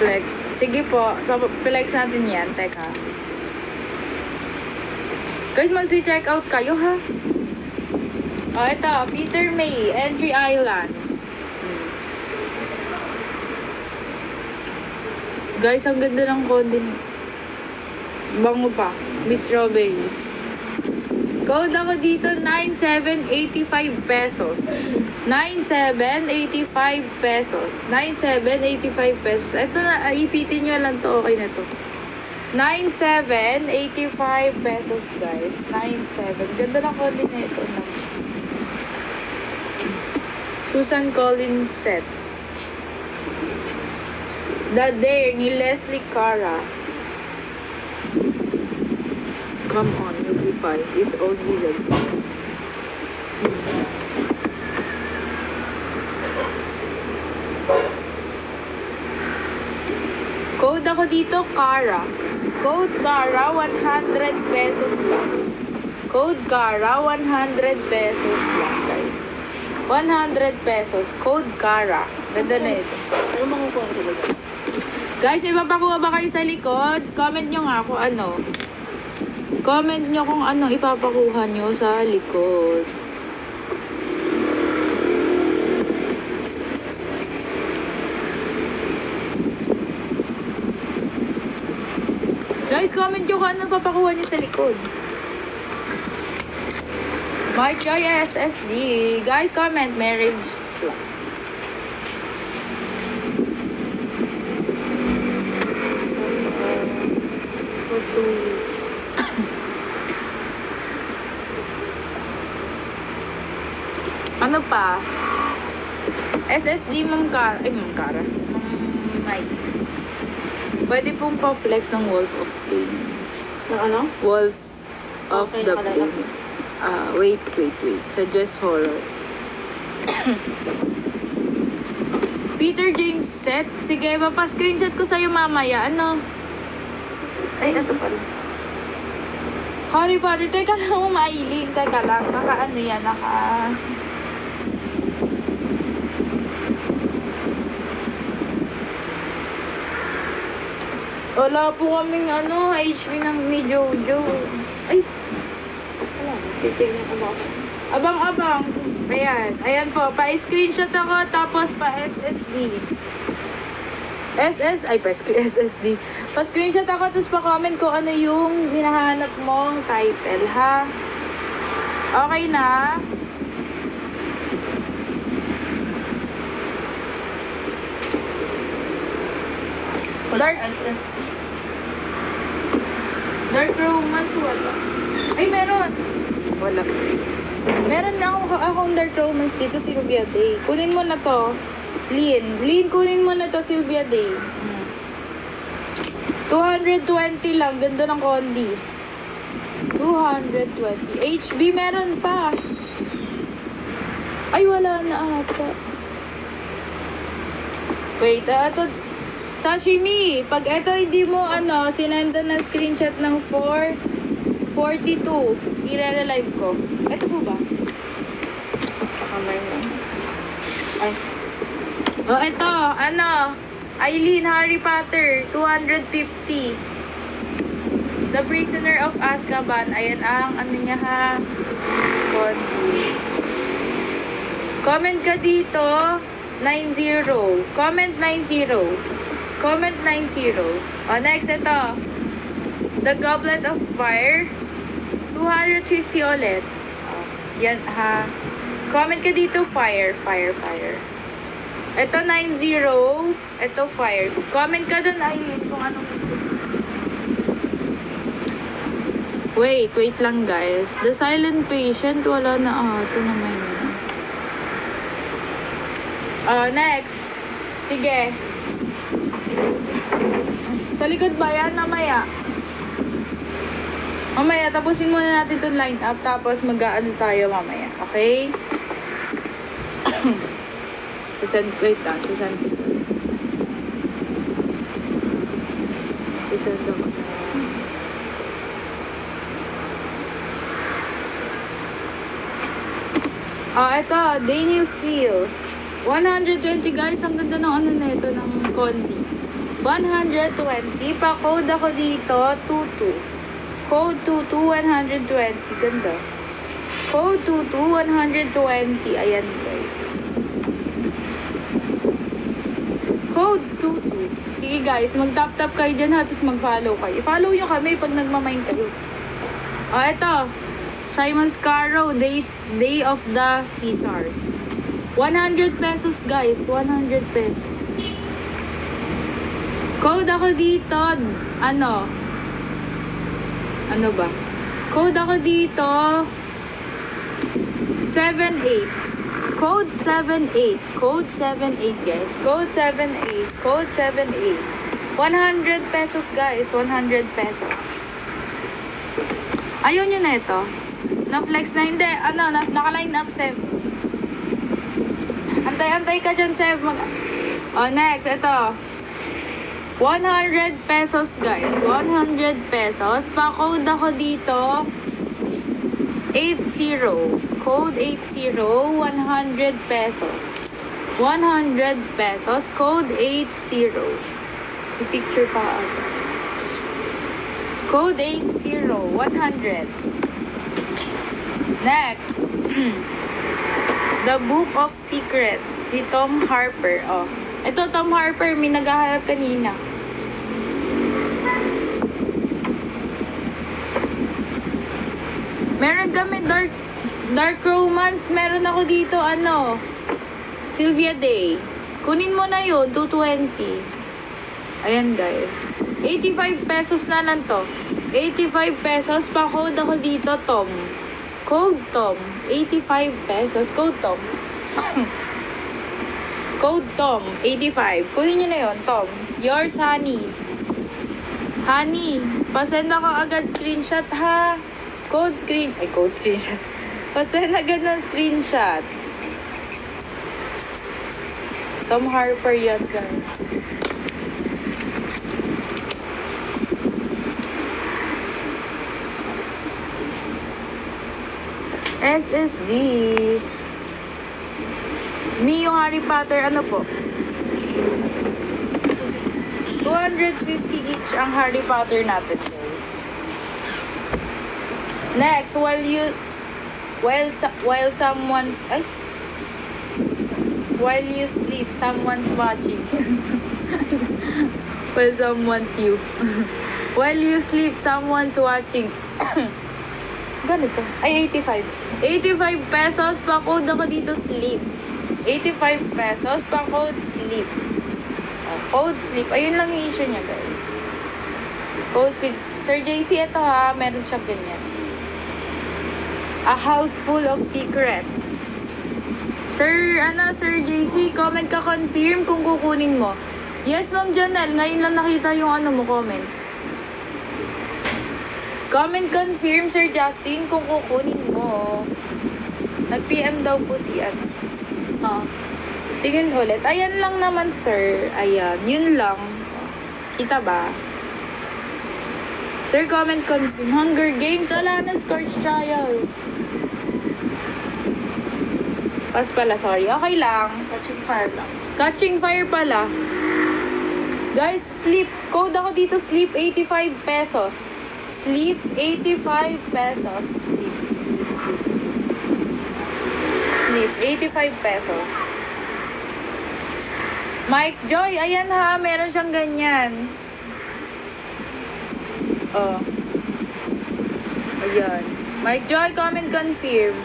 Flex. Sige po, flex natin yan. Teka. Guys, mag-check out kayo ha. Oh, ito. Peter May, Entry Island. Guys, ang ganda ng kondi. Bango pa. Miss Strawberry. Code ako dito, 9785 pesos. 9785 pesos. 9785 pesos. Ito na, ipitin nyo lang to. Okay na to. 9785 pesos, guys. 97. Ganda ng kondi na ito. Susan Collins set. The Dare ni Leslie Cara. Come on, you'll be fine. It's only like Code ako dito, Cara. Code Cara, 100 pesos lang. Code Cara, 100 pesos lang, guys. 100 pesos. Code Cara. Ganda na ito. Ano makukuha ko talaga? Guys, ipapakuha ba kayo sa likod? Comment nyo nga kung ano. Comment nyo kung ano ipapakuha nyo sa likod. Guys, comment nyo kung ano papakuha niyo sa likod. Mark Joy SSD. Guys, comment. Marriage. Ano pa? SSD Ma'am Cara. Ay, Ma'am Cara. Mike. Pwede pong pa-flex ng Wolf of Pain. Ng ano? Wolf of Okay, the nakalala Pain. ko. Wait. Suggest horror. Peter James set. Sige, screenshot ko sa'yo mamaya. Ano? Ay, ito pala. Harry Potter. Teka lang, umailing. Teka lang. Ano yan? Wala po kaming HB ni Jojo. Ay, Titignan ko ba ako? abang-abang. Ayan po. Pa-screenshot ako, tapos pa-SSD. SSD. Pa-screenshot ako, tapos pa-comment ko ano yung hinahanap mong title, ha? Okay na? Dark Romance, wala. Ay, meron. Wala. Meron na akong Dark Romance dito, Sylvia Day. Kunin mo na to. Lynn, kunin mo na to, Sylvia Day. 220 lang. Ganda ng Condi. 220. HB, meron pa. Ay, wala na ata. Wait, ito. Sashimi, pag ito hindi mo sinenda na screenshot ng 442, i-re-relive ko. Ito po ba? Kamay mo. Ay. Oh, ito, Eileen, Harry Potter, 250. The Prisoner of Azkaban, ayan ang niya ha. Comment ka dito, 90. Comment 90. Comment 90. Oh, next, ito. The Goblet of Fire. 250 ulit. Oh, yan, ha. Comment ka dito, fire. Ito, 90. Ito, fire. Comment ka dun, Aileen, kung anong gusto. Wait lang, guys. The Silent Patient, wala na ito naman. Next. Sige. Sa likod ba yan? Mamaya, tapusin muna natin itong line up, tapos mag-aano tayo mamaya. Okay? Wait lang. Sisend ako na. Ito. Daniel Steele. 120 guys. Ang ganda ng na ito, ng Condi. 120. Pa-code ako dito. 22. Code 22, 120. Ganda. Code 22, 120. Ayan, guys. Code 22. Sige, guys. Mag-tap-tap kayo dyan, ha. Tapos mag-follow kayo. I-follow nyo kami pag nagmamind kayo. Ito. Simon Scarrow, Day of the Caesars. 100 pesos, guys. 100 pesos. Code ako dito, ano ba? Code ako dito, 78. Code 78. Code 78, guys. Code 78. Code 78. 100 pesos, guys. 100 pesos. Ayaw nyo na ito. Na-flex na. Hindi. Naka-line up, Sev. Antay ka dyan, Sev. Next. Ito. 100 pesos, guys. 100 pesos. Pa-code ako dito. 80. Code 80. 100 pesos. 100 pesos. Code 80. I-picture pa ako. Code 80. 100. Next. The Book of Secrets. Ni Tom Harper. Ito, Tom Harper. May naghahanap kanina. Meron kami dark romance. Meron ako dito, Sylvia Day. Kunin mo na yun, 220. Ayan, guys. 85 pesos na lang to. 85 pesos. Pa-code ako dito, Tom. Code Tom. 85 pesos. Code Tom. Code Tom. 85. Kunin nyo na yun, Tom. Yours, Honey. Honey, pasend ako agad screenshot, ha? Code screenshot. Pasend agad ng screenshot. Tom Harper yan, guys. SSD. Ni yung Harry Potter, ano po? 250 each ang Harry Potter natin, guys. Next, while you sleep, someone's watching. While someone's you. While you sleep, someone's watching. Ganito. Ay, 85. 85 pesos, pa-code ako dito, sleep. 85 pesos, pa-code sleep. Code sleep. Ayun lang yung issue niya, guys. Code sleep. Sir JC, ito ha. Meron siya ganyan. A house full of secret. Sir JC, comment ka confirm kung kukunin mo. Yes, Ma'am Janelle. Ngayon lang nakita yung comment. Comment confirm, Sir Justin, kung kukunin mo. Nag-PM daw po si tingin ulit. Ayan lang naman, sir. Ayan. Yun lang. Kita ba? Sir, comment confirm. Hunger Games. Wala na. Scorch Trial. Pas pala. Sorry. Okay lang. Catching fire lang. Catching Fire pala. Guys, sleep. Code ako dito. Sleep 85 pesos. Sleep 85 pesos. Sleep 85 pesos. Mike Joy, ayan ha, meron siyang ganyan. Oh. Ayan. Mike Joy, comment confirm.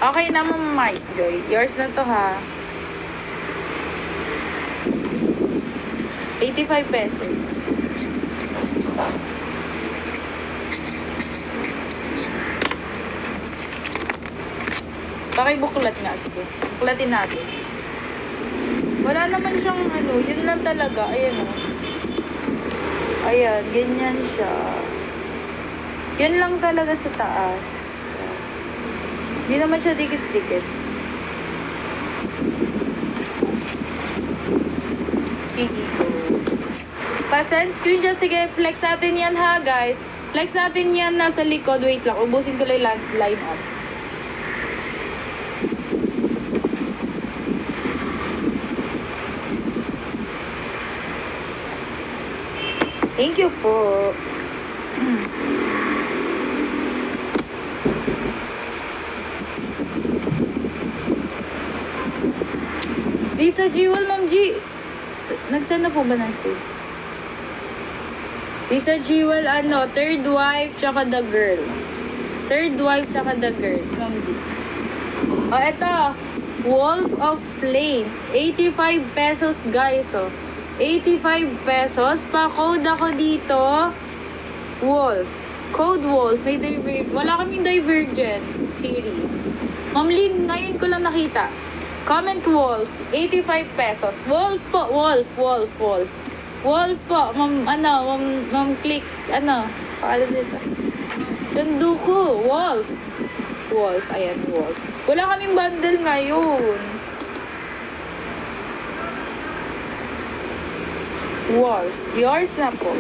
Okay naman, Mike Joy. Yours na to ha. 85 pesos. Pakibuklat nga. Sige. Buklatin natin. Wala naman siyang yun lang talaga. Ayan o. Ayan, ganyan siya. Yun lang talaga sa taas. Hindi naman siya dikit-dikit. Sige ko. Pa-send screenshot. Sige, flex natin yan ha, guys. Flex natin yan nasa likod. Wait lang. Ubusin ko lang line up. Thank you po. Lisa Jewel, Ma'am G. Nagsend na po ba ng stage? Lisa Jewel, Third Wife, tsaka The Girls. Third Wife, tsaka The Girls, Ma'am G. O, eto. Wolf of Plains. 85 pesos, guys, 85 pesos. Pa-code ako dito. Wolf. Code Wolf. May wala kaming Divergent series. Ma'am Lynn, ngayon ko lang nakita. Comment Wolf. 85 pesos. Wolf po. Wolf. Wolf po. Ma'am click. Paalam dito. Sunduko. Wolf. Ayan, Wolf. Wala kaming bundle ngayon. Wolf. Yours na po.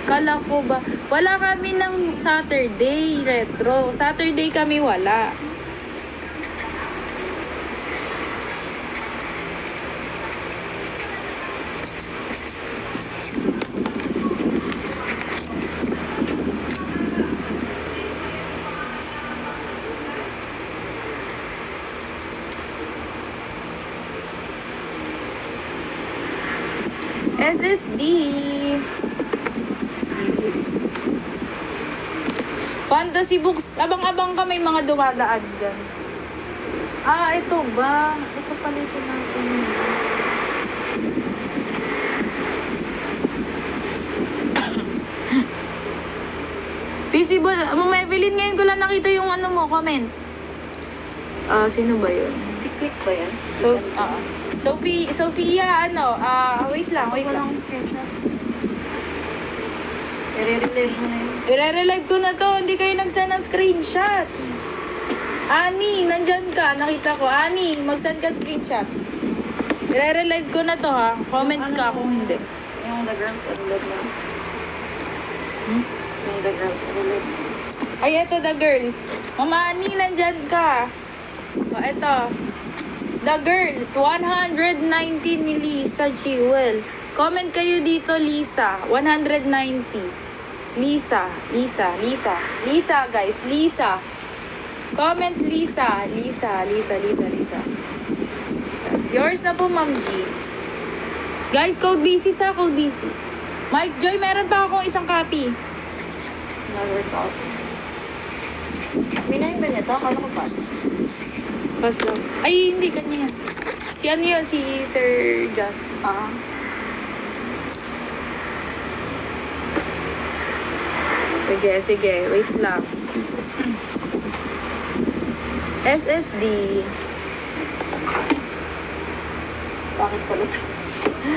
Kala ko ba? Wala kami ng Saturday retro. Saturday kami wala. SSD. Fantasy books. Abang-abang ka, may mga dumadaan dyan. Ah, ito ba? Ito pala ito natin. Feasible. Ma'am Evelyn, ngayon ko lang nakita yung ano mo, comment. Sino ba yun? Si Click ba yan? Sophia, wait lang. Walang screenshot. I-relive mo na yun. I-relive ko na to, hindi kayo nagsend ng screenshot. Ani, nandyan ka, nakita ko. Ani, mag-send ka screenshot. I-relive ko na to ha, comment ka kung hindi. Yung The Girls I-relive mo. Yung The Girls I-relive mo. Ay, eto The Girls. Mama Ani, nandyan ka. O, eto. The Girls, 119 ni Lisa Jewel. Comment kayo dito, Lisa. 190. Lisa, guys. Lisa. Comment Lisa. Lisa. Yours na po, Ma'am G. Guys, code basis ha, code basis. Mike Joy, meron pa akong isang copy. Another call. Minayin ba niya to? Kala ko pass. Pass lang. Ay, hindi, kanya yan. Si ano yun? Si Sir Just. Sige. Wait lang. SSD. Bakit pala to?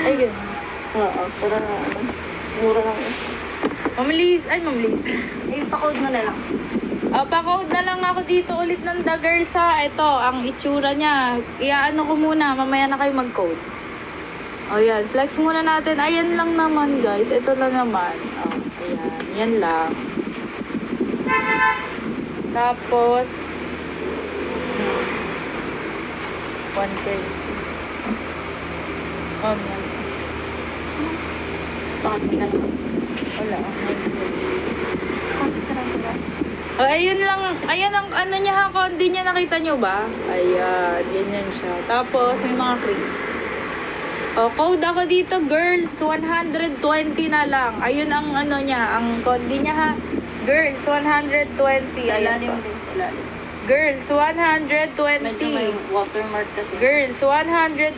Ay, ganun. Oo, pero mura lang yun. Mamalis. Eh, pa-code mo na lang. Pa-code na lang ako dito ulit ng The Girls ha. Ito, ang itsura niya. Iaano ko muna. Mamaya na kayo mag-code. O yan. Flex muna natin. Ayan lang naman guys. Ito lang naman. O, ayan. Yan lang. Tapos 130. Oh, yan. Bakit mo na lang? Wala. Kasi sila. Oh, ayun lang. Ayan ang ano niya ha. Kondi niya. Nakita niyo ba? Ayan. Ganyan siya. Tapos may mga crease. Oh, code ako dito, girls. 120 na lang. Ayun ang ano niya. Ang kondi niya ha. Girls, 120. Sa Ayan ilalim pa. din, sa ilalim. Girls, Medyo may 120. watermark kasi. Girls, 120.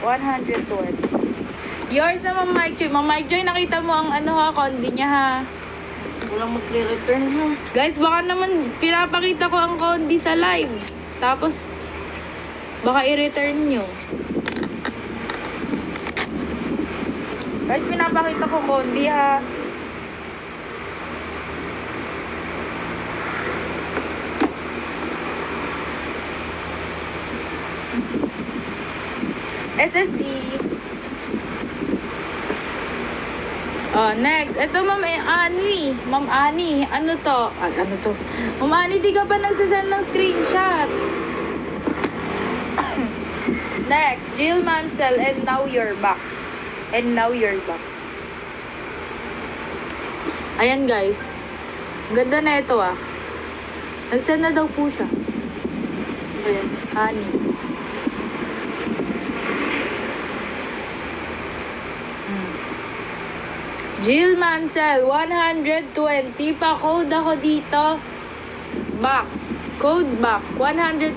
120. Yours na, Ma'am Mike Joy. Ma'am Mike Joy, nakita mo ang ano ha, kondi niya ha. Walang mag-return ha. Guys, baka naman pinapakita ko ang kondi sa live. Tapos, baka i-return nyo. Guys, pinapakita ko kondi ha. SSD. Next. Ito, Ma'am Ani. Ma'am Ani. Ano to? Ano to? Ma'am Ani, di ka pa nagsasend ng screenshot. Next. Jill Mansell. And now you're back. Ayan, guys. Ganda na ito, ah. Nagsend na daw po siya. Ayan. Ani. Jill Mansell, 120. Pa-code ako dito. Back. Code back. 120.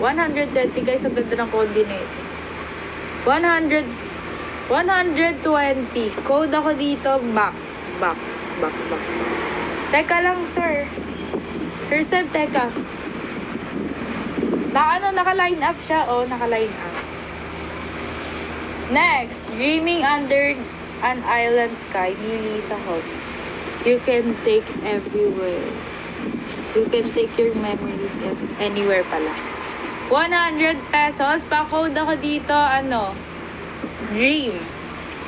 120 guys, ang ganda ng code din ito. 120. Code ako dito. Back. Teka lang, sir. Sir Seb, teka. Naka-line up siya. Oh, naka-line up. Next, Dreaming Under an Island Sky ni Lisa Holt. You can take everywhere. You can take your memories anywhere pala. 100 pesos. Pa-code ako dito, Dream.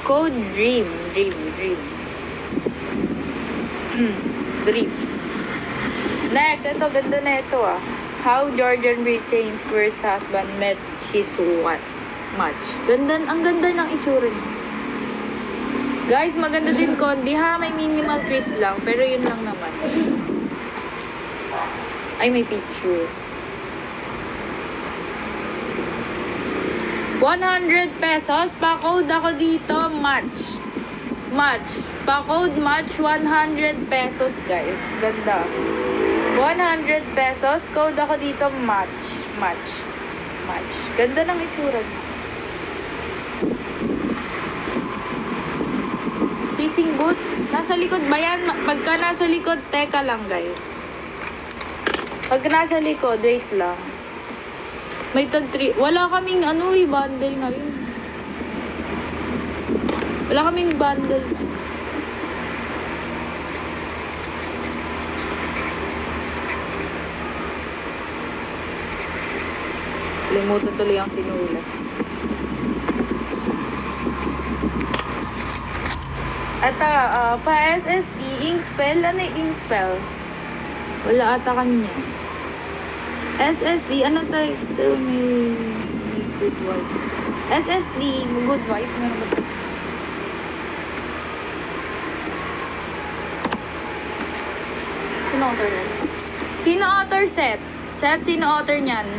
Code Dream. Dream. Next, ito, ganda na ito ah. How Jordan Britain's first husband met his match. Ang ganda ng itsura niya. Guys, maganda din kondi ha. May minimal crease lang. Pero yun lang naman. Ay, may picture. 100 pesos. Pa-code ako dito. Match. Pa-code match 100 pesos guys. Ganda. 100 pesos. Code ako dito match. Match. Match. Ganda ng itsura niya. Kissing booth. Nasa likod ba yan? Pagka nasa likod, teka lang guys. Pag nasa likod, wait lang. May tag 3. Wala kaming bundle ngayon. Wala kaming bundle. Limutan tuloy ang sinulat. At pa-SSD, ink spell. Ano yung ink spell? Wala ata kanya. SSD, ano tayo? Ito may good wife. SSD, good wife. Ano ba ito? Sino author yan? Sino author set? Set, sino author niyan?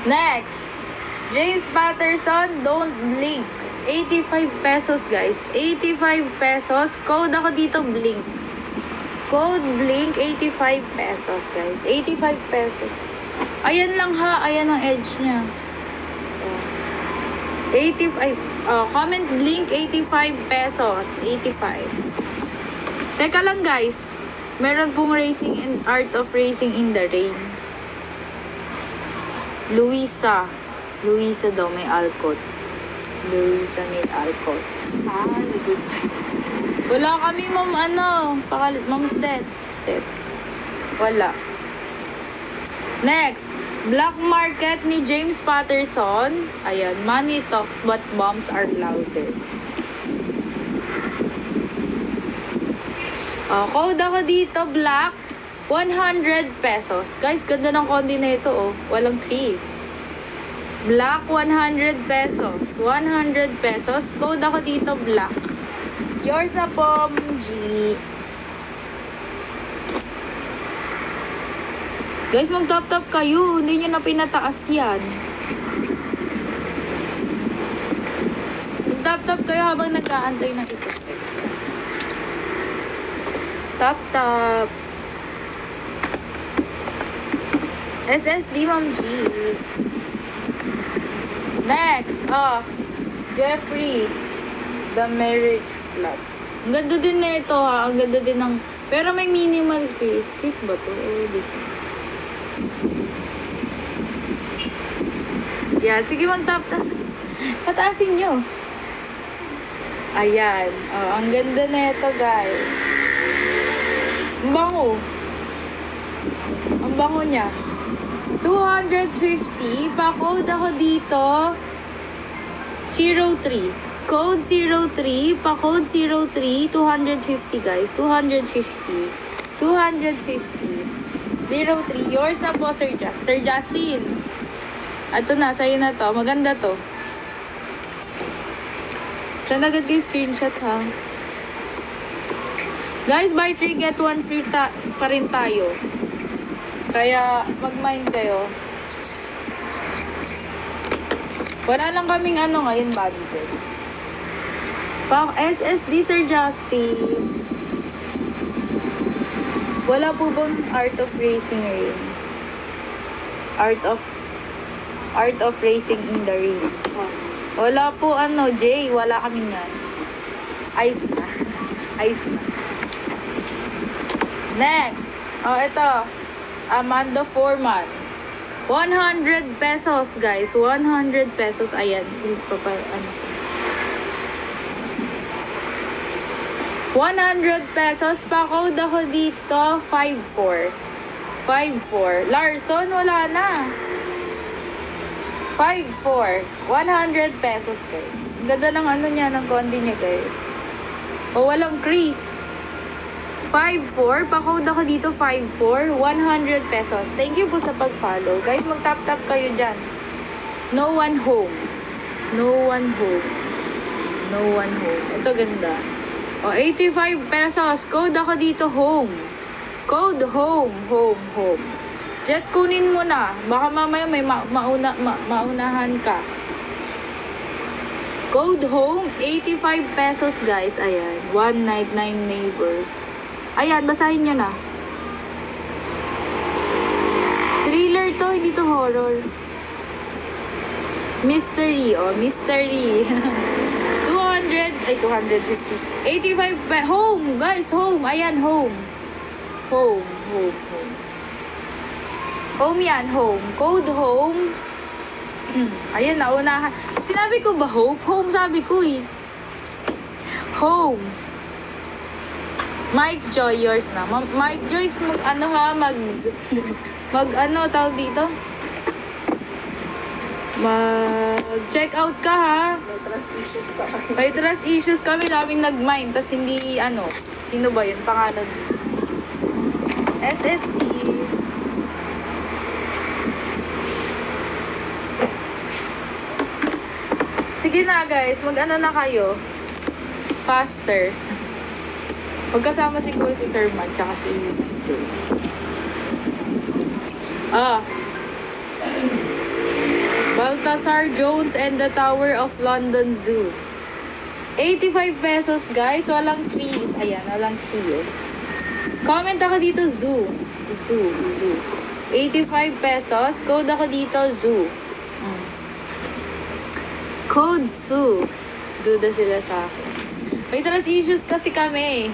Next, James Patterson, Don't Blink. 85 pesos, guys. 85 pesos. Code ako dito, Blink. Code Blink, 85 pesos, guys. 85 pesos. Ayan lang ha. Ayan ang edge niya. 85. Comment Blink, 85 pesos. 85. Teka lang, guys. Meron pong racing and art of racing in the rain. Luisa. Luisa daw, may alcott. Luisa may alcott. The good vibes. Wala kami, ma'am, ma'am set. Set. Wala. Next. Black Market ni James Patterson. Ayan. Money talks but bombs are louder. Code ako dito, black. 100 pesos. Guys, ganda ng kondi na ito, oh. Walang fees. Black, 100 pesos. 100 pesos. Code ako dito, black. Yours na po, G. Guys, mag-top-top kayo. Hindi nyo na pinataas yan. Mag-top-top kayo habang nag-aantay ng ito. Top-top. SSD, Ma'am G. Next, Jeffrey, The Marriage Plot. Ang ganda din na ito, ha. Ang ganda din ng... Pero may minimal face. Face ba to? Oh, this one. Yan. Sige, mag-tap-tap. Pataasin nyo. Ayan. Ang ganda na ito, guys. Ang bango. Ang bango niya. 250. Pa-code ako dito. 03. Code 03. Pa-code 03. 250, guys. 250. 250. 03. Yours na po, Sir Justin. Ito na. Sa'yo na to. Maganda to. Saan agad kayo screenshot, ha? Guys, buy 3, get 1 free pa rin tayo. Kaya, mag-mind kayo. Wala lang kaming ngayon, bundle. SSD, Sir Justin. Wala po bang Art of Racing Rain? Art of Racing in the Rain. Wala po, Jay. Wala kami yan. Ice na. Ice na. Next. Ito. Amanda Foreman. 100 pesos, guys. 100 pesos. Ayan. 100 pesos. Pa-code ako dito. 54. 54. Larson, wala na. 54. 100 pesos, guys. Ganda ng niya, ng kondi niya, guys. O, walang crease. 54. Pa-code ako dito, 54. 100 pesos. Thank you po sa pag-follow. Guys, mag-tap-tap kayo dyan. No one home. No one home. No one home. Ito ganda. O, 85 pesos. Code ako dito, home. Code home. Home. Home. Jet, kunin mo na. Baka mamaya may maunahan ka. Code home, 85 pesos guys. Ayan. One night, 9 neighbors. Ayan, basahin nyo na. Thriller to, hindi to horror. Mystery, oh, mystery. 250. 85 home, guys, home. Ayan, home. Home. Home yan, home. Code home. Ayan, naunahan. Sinabi ko ba hope? Home sabi ko eh. Home. Mike Joy, yours na. Mike Joyce, tawag dito? Mag-check out ka ha. May trust issues pa kasi. May trust issues kami, daming nag-mine. Tas hindi, sino ba yun? Pangalan. SSD. Sige na guys, mag-ano na kayo. Faster. Magkasama siguro si Sir Matt, tsaka si Baltasar Jones and the Tower of London Zoo. 85 pesos guys, walang trees. Ayan, walang trees. Comment ako dito, zoo. Zoo. 85 pesos. Code ako dito, zoo. Code zoo. Duda sila sa akin. May trust issues kasi kami.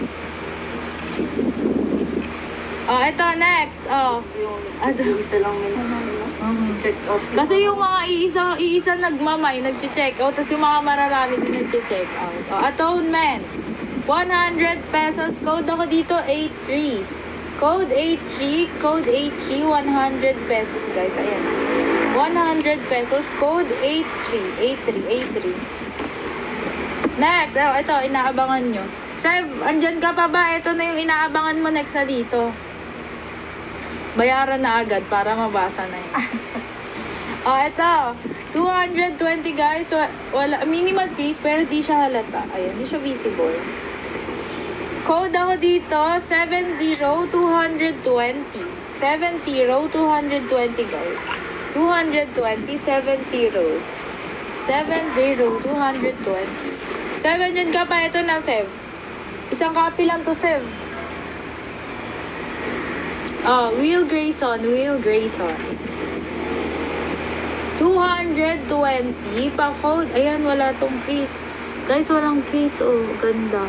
Ito, next. Yung isa lang may check out. Kasi yung mga iisa nagmamay, nag-check out, tapos yung mga mararami din nag-check out. Atonement. 100 pesos. Code ako dito, 83. Code 83, 100 pesos guys. Ayan. 100 pesos. Code 83. Next. Ito, inaabangan nyo. Sev, andyan ka pa ba? Ito na yung inaabangan mo next na dito. Bayaran na agad para mabasa na yun. Ito. 220 guys. Wala, minimal please, pero di siya halata. Ayan, di siya visible. Code ako dito, 70220. 70220 guys. 220, 70. 70220. 7 dyan ka pa. Ito na, Sev. Isang copy lang to, Sev. Will Grayson. 220 pa code. Ayan, wala tong piece. Guys, walang piece. Oh, ganda.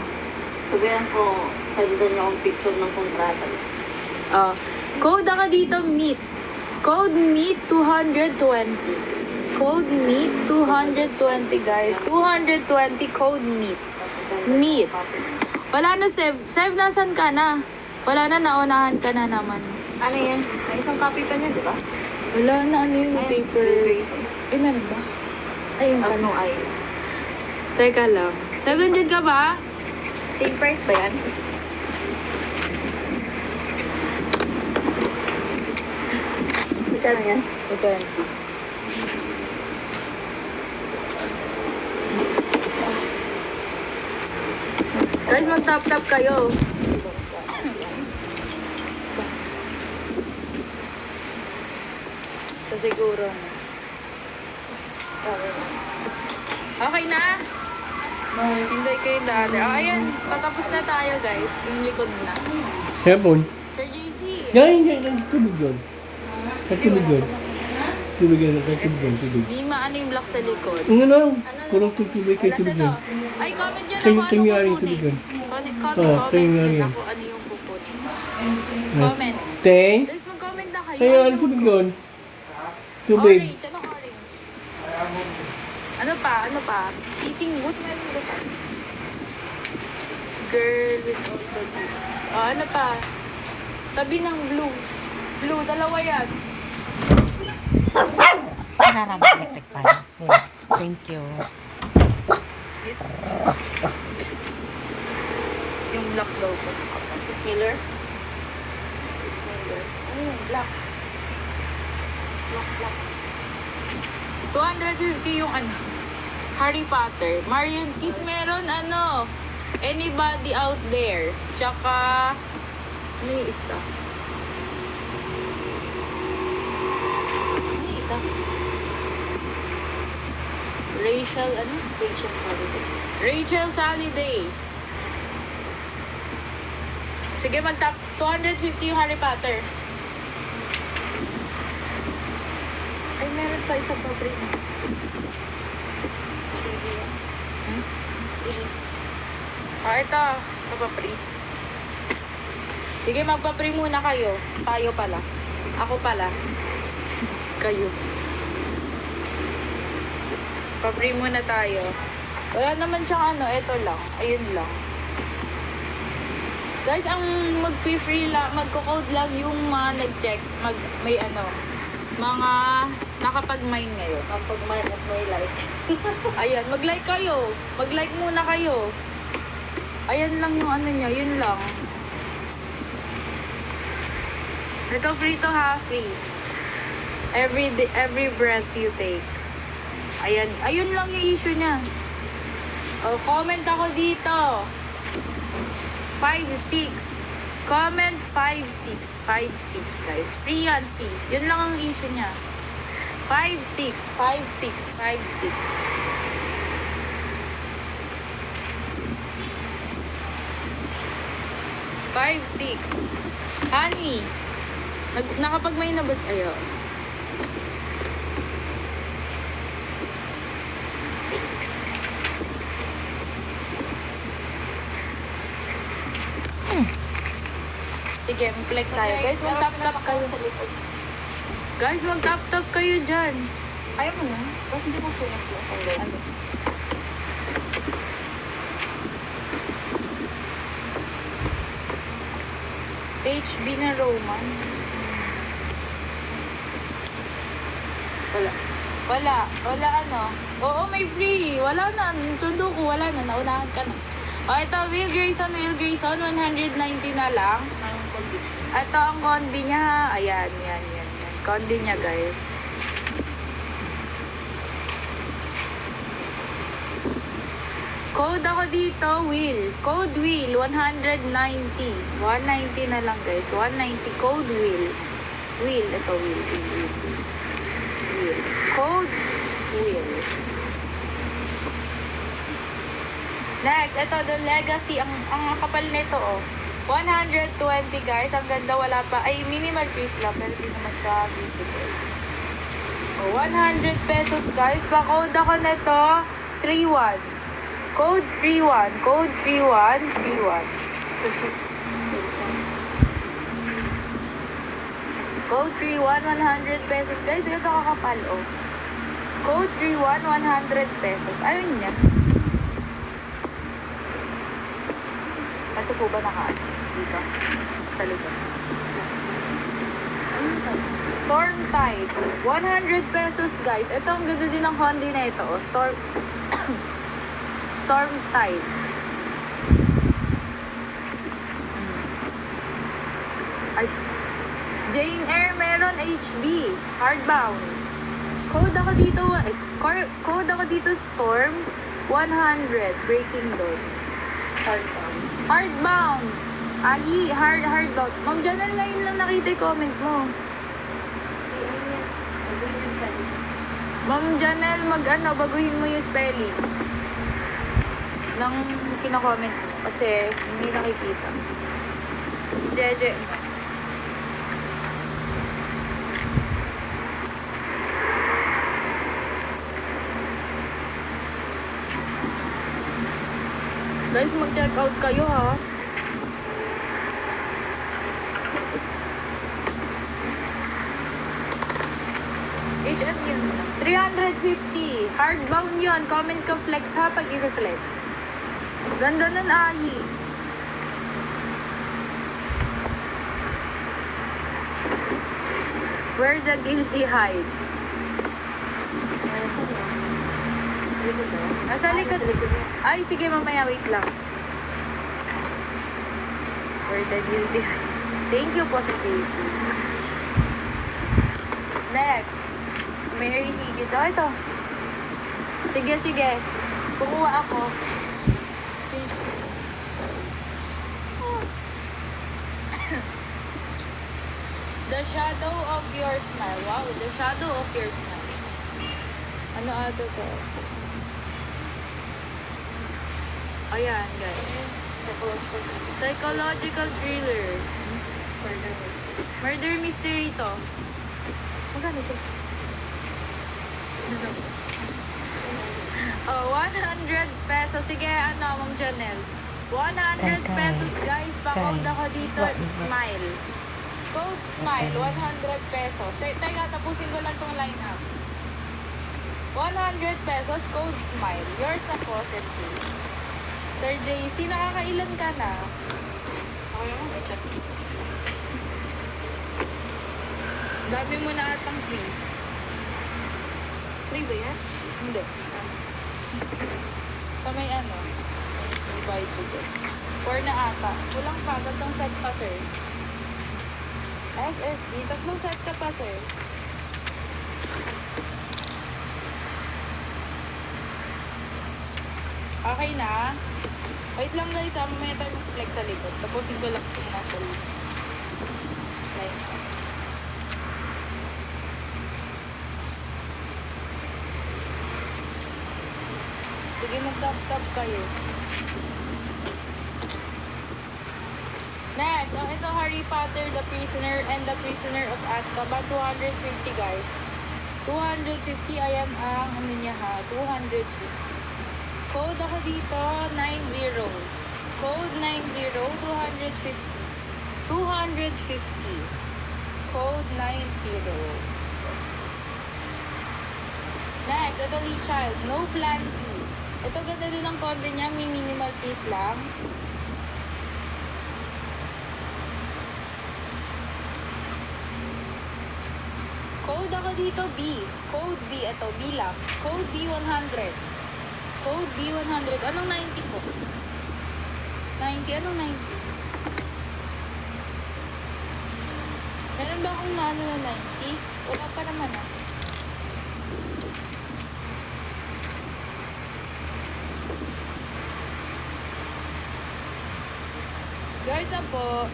Sabihan ko, sendan niyo akong picture ng kontrata. Code ako dito, meet. Code meet 220. Code meet 220 guys. 220 code meet. Meet. Wala na, Sev. Sev, nasan ka na? Wala na, naunahan ka na naman. Ano yan? May isang copy pa niya, di ba? Wala na, yung paper. Ay, meron ba? Ayun ka na. Ay. Teka lang. 700 ka ba? Same price ba yan? Magkano yan? 220. Guys, mag-tap-tap kayo. Sa siguro na. Okay na? Hindi kayo the other. Ayan. Patapos na tayo, guys. Yung likod na. Hepon. Sir JC. Yan. Tubig yun. Tubig yun. Tubig yun. Di maano yung block sa likod. Ano lang. Kurang tubig kay Wala sa tubig to. yun. Ay, comment nyo na Tingin- kung ano tingin nga rin kukunin. tubig yun. Comment tingin nga nyo na rin. kung ano yung kukunin. Comment. Teng. Guys, mag-comment na kayo. Ayun, tubig yun. Tubig. Orange. Anong orange? Ano pa? Kissing booth? Meron ba pa? Girl with all the boobs. Ano pa? Tabi ng blue. Blue, dalawa yan. Sinarang electric fan. Thank you. This is yung black daw ko. Mrs. Miller? This is Miller. Ano yung black? Black. 250 yung Harry Potter. Marion Kiss meron Anybody Out There. Tsaka ano yung isa? Rachel, ano? Patience holiday. Rachel Holiday. Sige, mag-top 250 yung Harry Potter. Ay, meron pa isa pa free. Hmm? Ito. Ito pa free. Sige, magpa-free muna kayo. Tayo pala. Ako pala. Kayo. Pa-free muna tayo. Wala naman siyang ano. Ito lang. Ayun lang. Guys, ang mag-free lang, magko-code lang yung mga nag-check, may ano, mga nakapag-mine ngayon. Kapag may at may like. Ayan, mag-like kayo. Mag-like muna kayo. Ayan lang yung ano nyo, yun lang. Ito free to ha, free. Every breath you take. Ayan, ayun lang yung issue niya. Oh, comment ako dito. 5-6. Comment 5-6. 5-6 guys. Free yan, free. Yun lang ang issue niya. 5-6. 5-6. 5-6. Honey, nakapag-may na ba? Ayo. Sige, flex tayo. Guys, mag-tap-tap kayo. Guys, mag-tap-tap kayo dyan. Ayaw mo na? Ba't hindi mo flex na sa ano? HB na romance. Wala ano. Oo, may free. Wala na. Sundo ko, wala na. Naunahan ka na. O, ito, Will Grayson, 190 na lang. Ang condition. Ito ang condi niya ha. Ayan, yan. Condi niya, guys. Code ako dito, Will. Code Will, 190. 190 na lang, guys. 190. Code Will. Will. Ito, Will. Code Will. Next, ito, The Legacy. Ang kapal nito, oh. 120, guys. Ang ganda, wala pa. Ay, minimal piece lang, pero di naman siya visible. Oh, 100 pesos, guys. Pa-code ako nito, 31. Code 31. Code 31. 31. Code 31, 100 pesos. Guys, ito kakapal, oh. Code 31, 100 pesos. Ayun niya. Ito po ba naka-ano? Dito. Sa likod. Storm Tide. 100 pesos, guys. Ito, ang ganda din ng Hondi na ito. Oh. Storm Tide. Ay. Jane Eyre meron HB. Hardbound. Code ako dito, code ako dito Storm 100. Breaking Dawn. Hardbound. Ay, hardbound. Ma'am Janelle, ngayon lang nakita yung comment mo. Ma'am Janelle, baguhin mo yung spelling ng kina-comment mo kasi hindi nakikita. Jeje. Guys, mag-check out kayo ha. HM yun. 350. Hardbound yun. Comment ka flex ha pag i-reflex. Ganda nun, Ayi. Where the guilty hides. Nasa likod. Ay, sige, mamaya. Wait lang. Where the guilty hides. Thank you po sa Casey. Next. Mary Higgins. Oh, ito. Sige. Kumuha ako. The shadow of your smile. Wow, the shadow of your smile. Ano ato to? Ayan, guys. Psychological thriller. Murder mystery to. Magkano to? Oh, 100 pesos. Sige, ano, Ma'am Janelle. 100 pesos, guys. Pa-code ako dito. Smile. Code SMILE. 100 pesos. Teka, tapusin ko lang tong line up. 100 pesos, code SMILE. Yours na po, Sir J. Sir JC, nakakailan ka na? Ako yung check. Dami mo na atang free. Free ba yan? Hindi. Sa may ano? May buy to get. 4 na ata. Kulang pa. Tatlong set pa, sir. SSD. Tatlong set ka pa, sir. Okay na. Wait lang guys, may tayo mag-flex sa likod. Tapusin ko lang itong nasa likod. Line up. Sige, mag-tap-tap kayo. Next, ito Harry Potter, The Prisoner and the Prisoner of Azkaban. 250 guys. 250, ayan ang ano niya ha. 250. Code ako dito, 90. Code 90, 250. 250. Code 90. Next, ito Lee Child, No Plan B. Ito ganda din ang content niya, may minimal piece lang. Code ako dito, B. Code B, ito, B lang. Code B100. Code B100. Anong 90 po? 90? Anong 90? Meron ba akong maano na 90? Wala pa naman ah. Guys na po.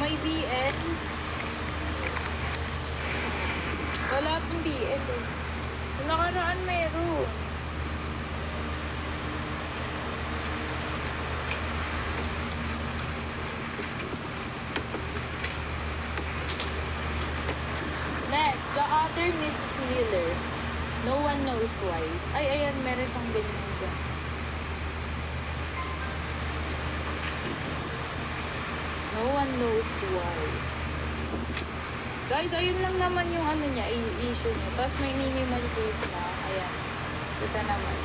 May BN. Wala pong BN eh. Nakaraan meron. Next, the other Mrs. Miller. No one knows why. Ay, ayan, meron siyang ganyan dyan. No one knows why. Guys, ayun lang naman yung ano niya, issue niya. Tapos may minimal case na. Ayan. Kita naman.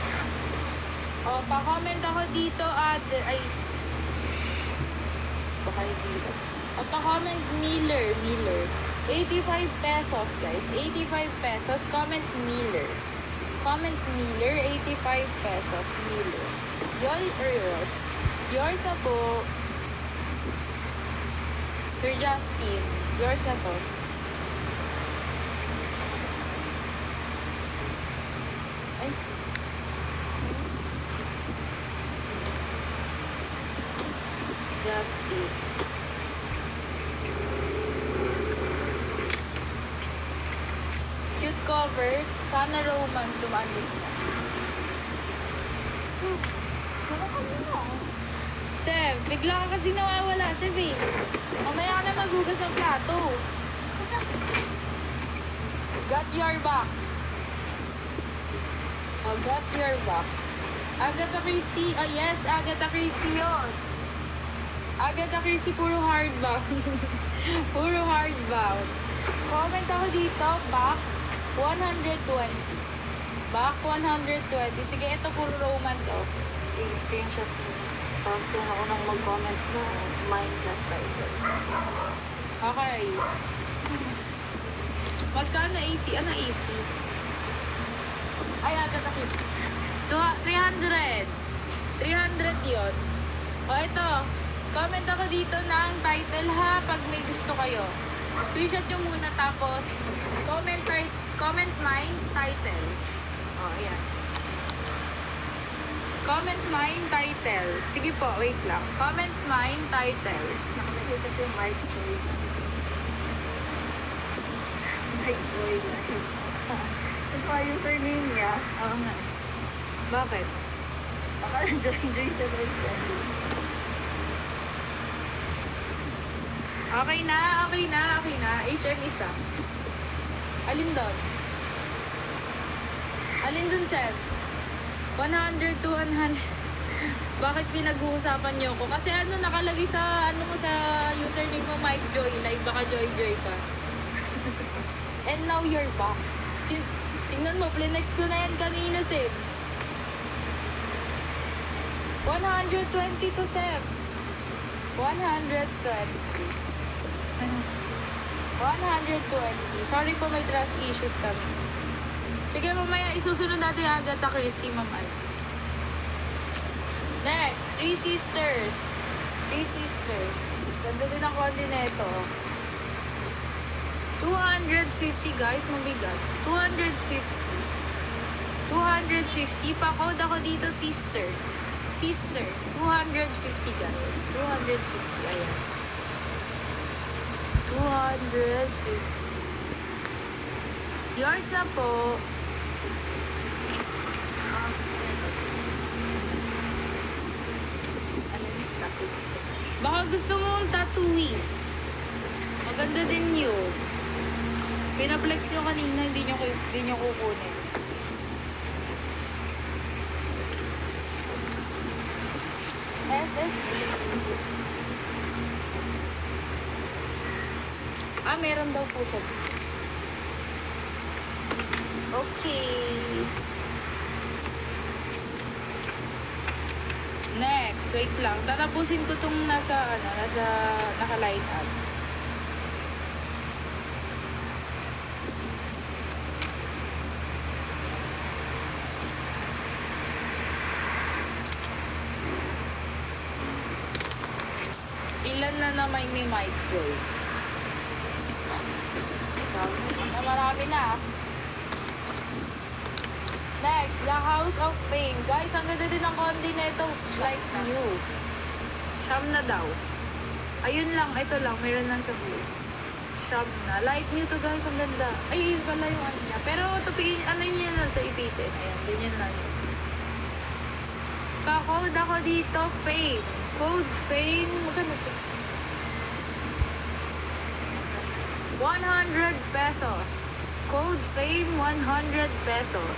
O, pa-comment ako dito ay, baka dito. O, pa-comment Miller. 85 pesos, guys. 85 pesos. Comment Miller. Comment Miller, 85 pesos. Miller. Yours. Yours na po. Sir Justin. Yours na po. Ay. Justin. Cute covers. Sana romance. Dumaan din na. Sev, bigla ka kasi nawawala, Sev eh. Mamaya ka na maghugas ng plato. Got your back. Oh, got your back. Agatha Christie. Oh yes, Agatha Christie yun. Agatha Christie, puro hardbound. Puro hardbound. Comment ako dito, back 120. Back 120. Sige, ito puro romance, oh. I-screenshot mo. Tapos yung ako nang mag-comment na mine plus title. Okay. Magkano AC? Ano AC? Ay, Agatha Christie. 300. 300 yun. O, ito. Comment ako dito ng title ha pag may gusto kayo. Screenshot nyo muna tapos comment mine title. O, ayan. Comment mine title. Sige po, wait lang. Comment mine title. Nakalagay kasi Mark Joy. Mark Joy. Ito pa username niya. Oo nga. Bakit? Baka Joy 77. Okay na. HM isa. Alin doon? Alin doon, Seth? 100 to 100. Bakit pinag-uusapan niyo ko? Kasi ano nakalagay sa ano mo sa username mo, Mike Joy. Like baka Joy ka. And now you're back. Tingnan mo, plinex ko na yan kanina, Seb. 120 to Seb. 120. 120. Sorry po, may trust issues kami. Sige, mamaya isusunod natin yung Agatha Christie, mamay. Next, Three Sisters. Ganda din ang kondi na ito. 250 guys, mabigat. 250. Pa-code ako dito, sister. 250 guys. 250, ayan. 250. Yours na po. Baka gusto mong tattooist. Maganda din yun. Pinaplex nyo kanina, hindi nyo kukunin. SSD. Meron daw po siya. Okay. Next, wait lang. Tatapusin ko tong nasa naka-line up. Ilan na naman ni Mike Joy? Marami na. Next, The House of Fame. Guys, ang ganda din ng kondi na ito. Like new. Siyam na daw. Ayun lang, ito lang. Meron lang sa please. Siyam na. Light new to guys, ang ganda. Ay, yun pala yung ano niya. Pero, ano niya na ito, ipitin. Ayan, ganyan lang siya. Pa-code ako dito, Fame. Code Fame. Magkano ito? 100 pesos. Code Fame, 100 pesos.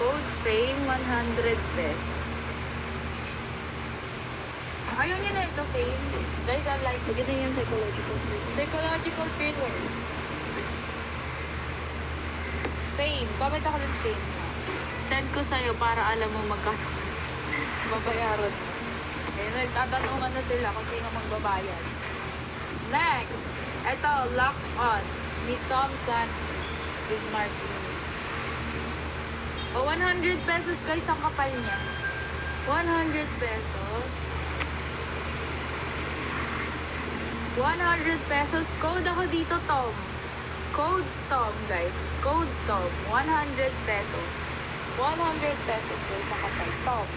Code Fame, 100 pesos. Ayaw niya na ito, Fame. Guys, I like it. Maganda yung psychological treatment. Psychological treatment. Fame. Comment ako ng Fame. Send ko sa'yo para alam mo magkano babayaran mo. Eh, nagtatanungan na sila kung sino magbabayad. Next. Ito, Lock On. Ni Tom Clancy. With Martin. O, 100 pesos guys ang kapal niya. 100 pesos. 100 pesos. Code ako dito, Tom. Code Tom, guys. Code Tom. 100 pesos. 100 pesos guys ang kapal. Tom.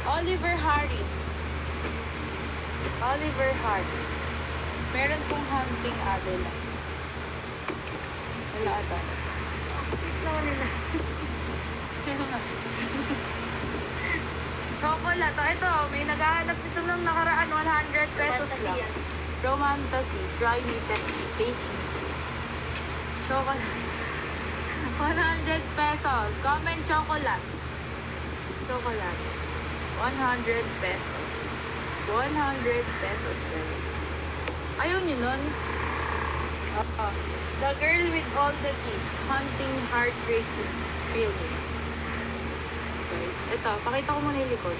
Oliver Harris. Meron pong hunting Adela. Wala ata. Sweet naman nila. Chocolate. Ito, may naghahanap ito ng nakaraan. 100 pesos lang. Romantasy. Dry meat and tasty. Chocolate. 100 pesos. Comment chocolate. 100 pesos. 100 pesos, guys. Ayaw nyo nun? The girl with all the gifts. Hunting, heartbreaking, thrilling. Guys, ito. Pakita ko muna yung likod.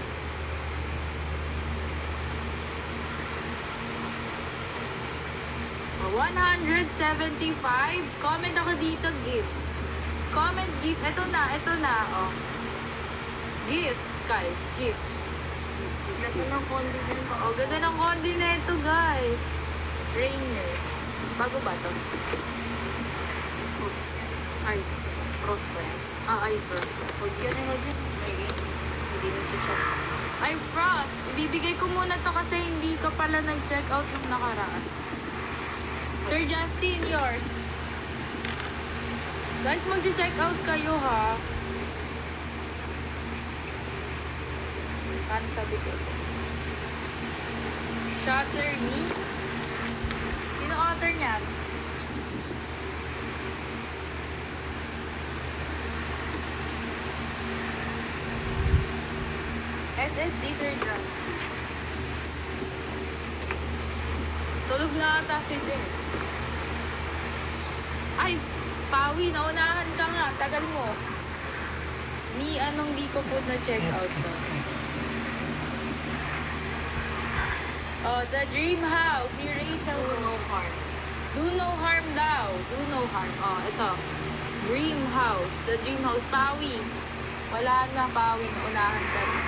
Oh, 175. Comment ako dito, gift. Comment, gift. Ito na. Oh. Gift, guys. Gift. Ganda ng kondi din ba? Oh, ganda ng kondi na ito, guys. Rainier. Bago ba ito? Frost yan. Ay, Frost ba yan? ay, Frost. Huwag yan na din. Hindi nito siya. Ay, Frost. Ibibigay ko muna to kasi hindi ka pala nag-check out nung nakaraan. Sir Justin, yours. Guys, mag-check out kayo ha. Ano sabi ko? Shutter Me? Sino author niyan? SSD Sir Justy. Tulog na ata si Den. Ay! Pawi, naunahan ka nga. Tagal mo. Ni anong di ko po na-check out to. Oh, The Dream House ni Rachel. Do no harm. Do no harm daw. Do no harm. Oh, ito. Dream House. The Dream House. Pawi. Wala na, Pawi. Naunahan ka na.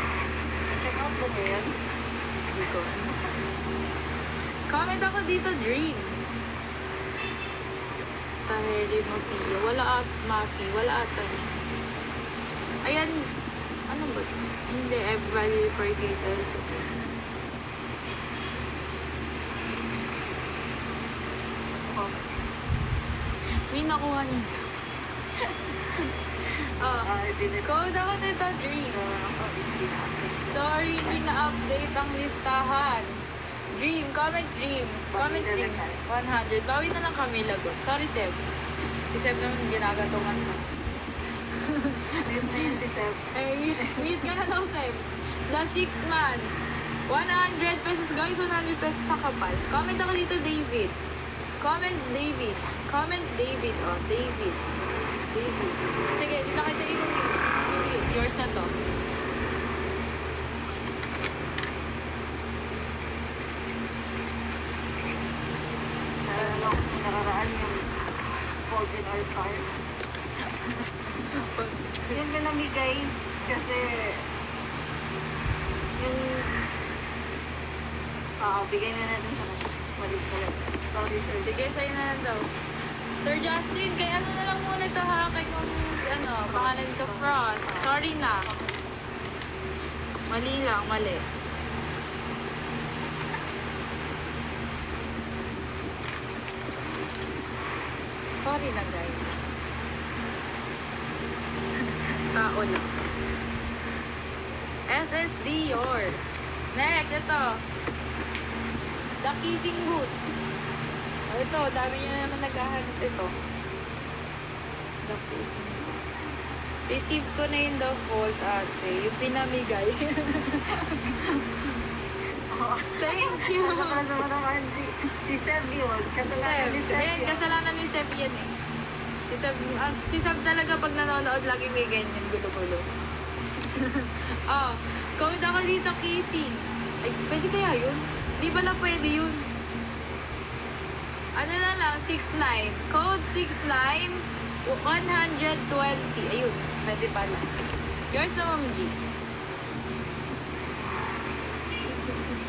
Check out mo ba yan? Hindi ko. Comment ako dito, Dream. Taheri Mafia. Wala at Mafi. Wala ata niya. Ayan. Ano ba? Hindi. Everybody forget. Oh. May nakuha nito. Oh. Code ako nito, Dream. Sorry, hindi na-update ang listahan. Dream, comment Dream. Comment Dream. 100. Bawi na lang kami lagot. Sorry, Seb. Si Seb naman ginagatungan na. Mute na yun si Seb. Mute ka na daw, Seb. The 6th man. 100 pesos, guys. 100 pesos sa kapal. Comment ako dito, David. Comment David. Comment David. Oh, David. David. Sige, dito kita i-mute. Yours na to. Nung nakaraan yung Fault in Our Stars. Yun ko namigay kasi yung bigay na natin sa kanya. Mali pala. Sorry, sir. Sige, sa'yo na lang daw. Sir Justin, kay ano na lang muna ito ha? Kay kung, pangalan nito Frost. Sorry na. Mali lang, mali. Sorry na, guys. Tao lang. SSD yours. Next, ito. The Kissing Booth. Oh, ito, dami nyo na naman naghahanap ito. The Kissing Booth. Receive ko na yung The Fault, ate. Yung pinamigay. Thank you. Kasama naman si Seb yun. Kasalanan ni Seb Ayan, yun. kasalanan ni Seb yan eh. Si Seb talaga pag nanonood lagi may ganyan, gulo-gulo. Oh, code ako dito, kissing. Ay, pwede kaya yun? Di ba lang pwede yun? Ano na lang, 69. Code 69, 120. Ayun, pwede pala. Yours na, Ma'am G.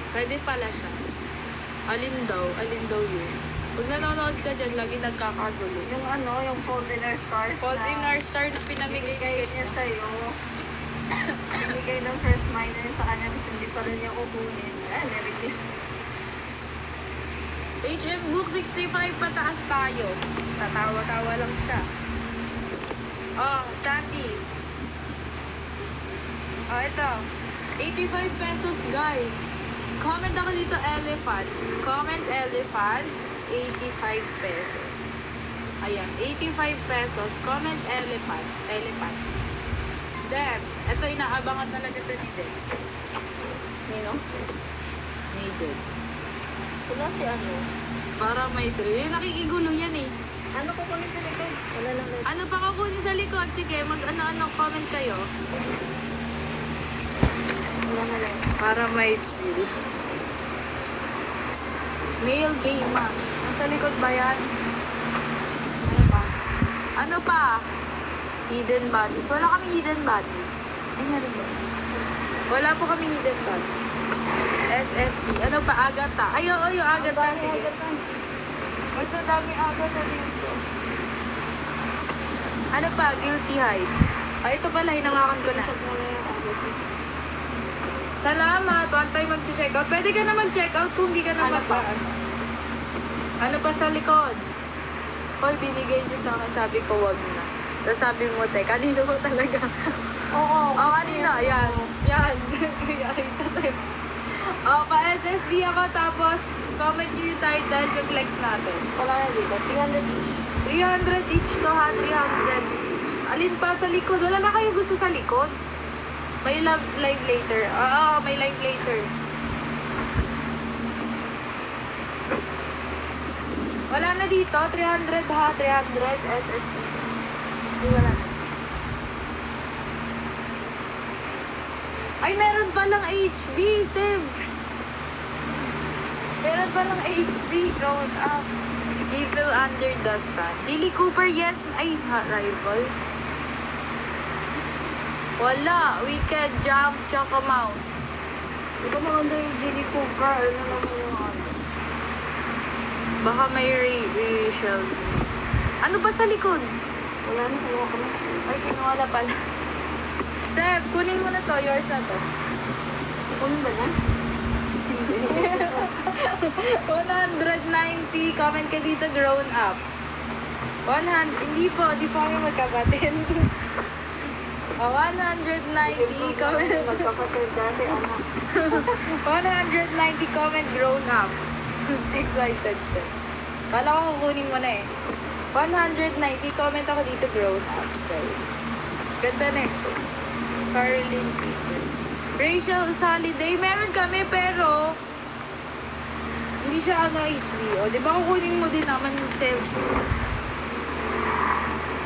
Pwede pala siya. Alin daw yun. Pag nanonood ka dyan, lagi nagkakagulo. Yung yung Fault in Our Stars. Fault in Our Stars, pinamigay Binigay niya sa'yo. Binigay ng first minor sa kanya, tapos hindi pa rin niya kukunin. Meron din. HM Book 65, pataas tayo. Tatawa-tawa lang siya. Oh, Sandy. Oh, ito. 85 pesos, guys. Comment ako dito, elephant. Comment elephant, 85 pesos. Ayan, 85 pesos. Comment elephant. Elephant. Then, ito inaabangan talaga ito ni Den. Nino? Needed. Wala si Para may trail. Nakikigulo yan eh. Ano kukunin sa likod? Wala lang lang. Ano pa kukunin sa likod? Sige, comment kayo. Wala na lang. Para may trail. Nail game ah. Nasa likod ba yan? Ano pa? Ano pa? Hidden bodies. Wala kami hidden bodies. Ay, meron ba? Wala po kami hidden bodies. SSD. Ano pa? Agatha. Ay, oo, yung Agatha. Sige. Mas ang dami Agatha dito. Ano pa? Guilty Heights. Ay, ito pala. Hinangakan ko na. Check mo na yung Agatha. Salamat. One time mag-check out. Pwede ka na mag-check out kung hindi ka na Ano pa? Ano pa sa likod? Hoy, binigay niyo sa akin. Sabi ko, wag na. Tapos sabi mo, te, kanino ko talaga? Oo. Oh, kanino? Yan. Yan. Yan. Kasi, oh, pa-SSD ako, tapos comment nyo yung title, yung flex natin. Wala na dito. 300 each. 300 each to ha, 300. Alin pa sa likod? Wala na kayo gusto sa likod? May live later. Oo, may live later. Wala na dito, 300 ha, 300 SSD. Hindi, wala na. Ay, meron palang HB, Sim. Meron palang HB, grown up. Evil Under the Sun. Jilly Cooper, yes. Ay, rival. Wala. Wicked, Jump, Choco Mount. Hindi ko maganda yung Jilly Cooper. Ano naman yung ano? Baka may re-shell. Ano pa sa likod? Wala na. Kumuha ka na. Ay, kinuha na pala. Seb, kunin mo na to. Yours na to. Kunin ba na? 190. Comment ka dito, grown ups. 100. Hindi po kami magkapatid. 190. Comment. Magkapatid dati, anak. 190 comment, grown ups. Excited ka. Kala ko kukunin mo na eh. 190 comment ako dito, grown ups, guys. Ganda na ito. Carlin Peter. Rachel Holiday, meron kami pero hindi siya ano HD. O, di ba kukunin mo din naman yung Seb?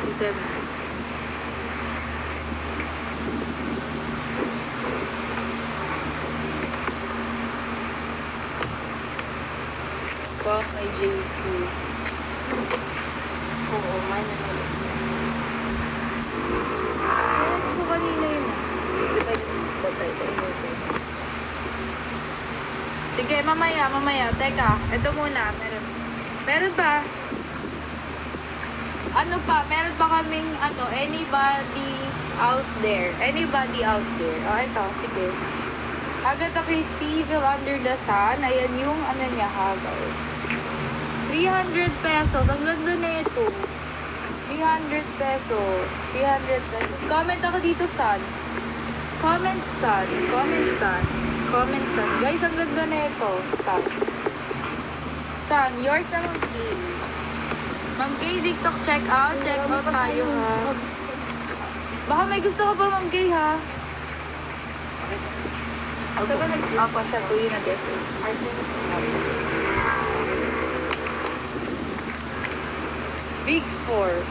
Yung Seb. Fuck, may JQ. Oo, mine na lang. Next ko kanina yun ah. Sige, mamaya. Teka, ito muna. Meron ba? Ano pa? Meron pa kaming, anybody out there? Anybody out there? O, ito, sige. Agatha Christie, Evil Under the Sun. Ayan yung, niya ha, guys. 300 pesos. Ang ganda na ito. 300 pesos. 300 pesos. Comment ako dito, Sun. Comment, Sun. Guys, ang ganda na ito. Sun, yours na, Ma'am Kay. Ma'am Kay, TikTok check out. Check out tayo, ha. Baka may gusto ka pa, Ma'am Kay, ha. Ako siya, tuyo na guesses. Big 4.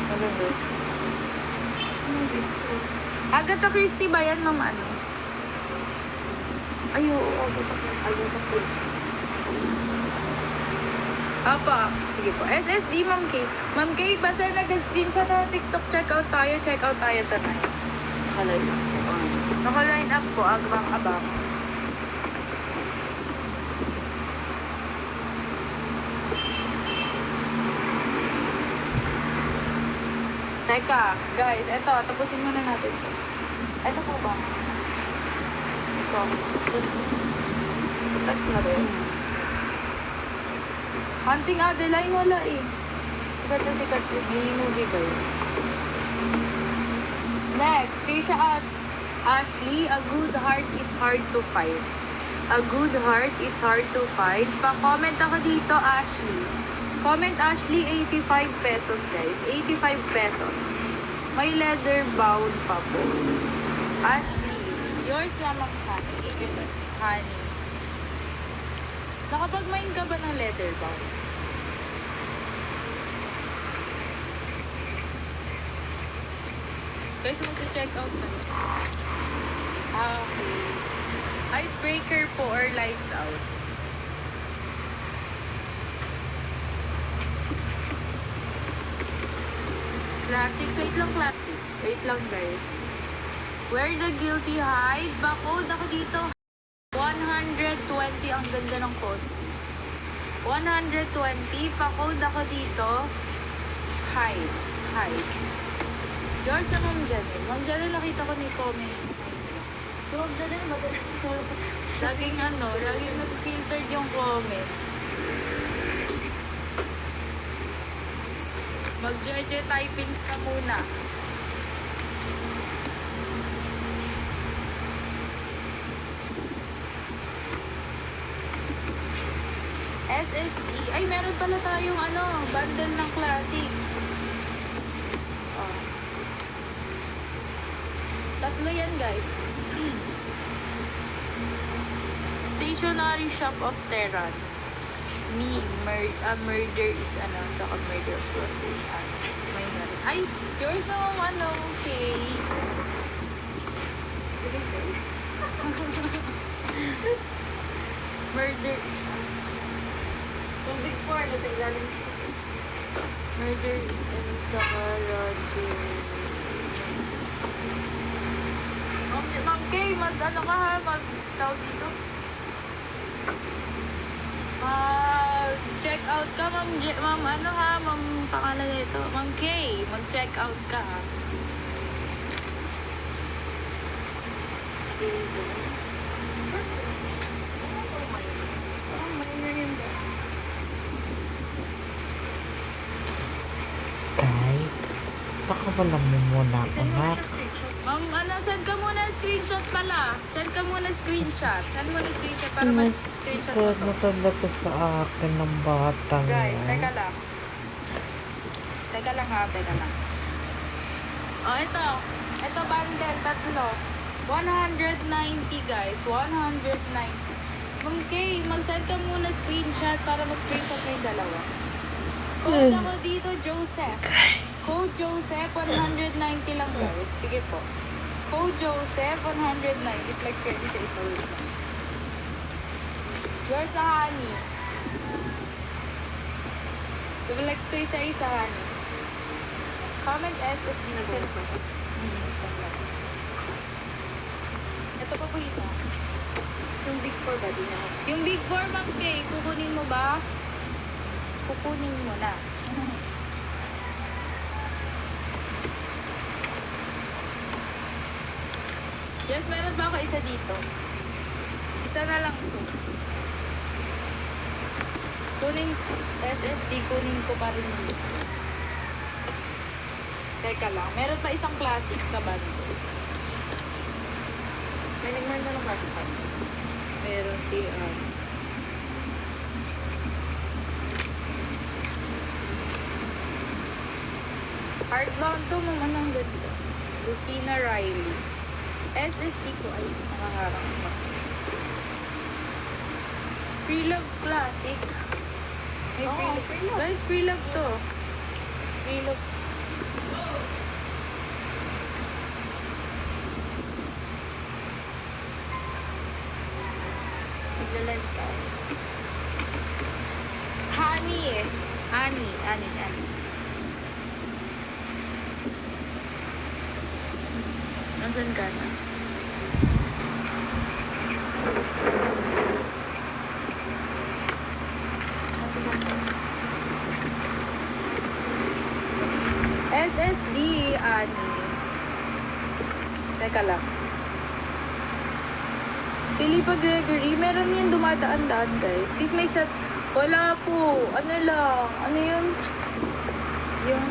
Maganda. Agatha Christie ba yan, Ma'am ano? Ay, oo. Agatha Christie. Apa. Sige po. SSD, Ma'am Kay. Ma'am Kay, basta nag-screenshot na TikTok. Check out tayo tonight. Naka-line up po. Abang. Teka, guys. Eto, tapusin muna natin ito. Eto po ba? Ito. Tapos na rin. Hunting Adeline, wala eh. Sikat yun. May movie ba yun? Next, Trisha Ashley, A Good Heart is Hard to Find. A Good Heart is Hard to Find. Pa-comment ako dito, Ashley. Comment, Ashley, 85 pesos, guys. 85 pesos. May leather bound pa po. Ashley, yours naman, honey. Nakapag-main ka ba ng leather bound? Guys, mag-check out na. Okay. Icebreaker po or lights out? Classics. Wait lang, classic. Wait lang, guys. Where the guilty hide? Bakod ako dito. 120. Ang ganda ng code. 120. Pa-code ako dito. Hide. Yours na, Ma'am Janelle. Ma'am Janelle, nakita ko na comment. Huwag dyan din, madalas na Laging nag-filtered yung comment. Mag-jeje typings ka muna. SSD. Ay, meron pala tayong bundle ng classics. Oh. Tatlo yan, guys. Stationary Shop of Terran. Murder is saka Murder of Wonders. It's my name. Ay, yours naman okay. Murder is Yung Big Four, nasa ilalim. Murder is saka Roger. Ma'am Kay, ka ha, tawag dito. Check out ka, ma'am, ma'am, pangalan nito. Ma'am Kay, mag-check out ka, ha. Sky, pakawalan mo muna, Send mo na anak. siya screenshot. Ma'am, send ka muna screenshot pala. Send ka muna screenshot. Send mo na screenshot para mag-screenshot mo Kaya to. mo talaga sa akin ng batang Guys, yan. teka lang. Teka lang ha, teka lang. Oh, ito. Ito bundle, tatlo. 190 guys, 190. Ma'am Kay, mag-send ka muna screenshot para mag-screenshot mo yung dalawa. Code ako dito, Joseph. Code Joseph, 190 lang guys. Sige po. Code Joseph, 190. Flex kayo sa isa ulit lang. Yours na honey. Flex ko isa honey. Comment SSD na send ko. Send lang. Ito pa po isa. Yung Big Four ba, di na ako. Yung Big Four, Ma'am Kay, kukunin mo ba? Kukunin mo na. Yes, meron ba ako isa dito? Isa na lang to. Kunin SSD, kunin ko pa rin dito. Teka lang, meron pa isang classic na bundle. May nagman mo ng klase pa. Meron si hardbound to, naman ang ganda. Lucina Riley. SSD ko ay nakaharang pa. Pre-love classic. May Oo, pre-love. pre-love. Guys, pre-love to. Pre-love. Magla-live ka. Honey eh. Honey. Nasaan ka na? SSD, Ani. Teka lang. Philippa Gregory, meron yan dumadaan-daan, guys. Sis, may set. Wala po. Ano lang? Ano yun? Yung...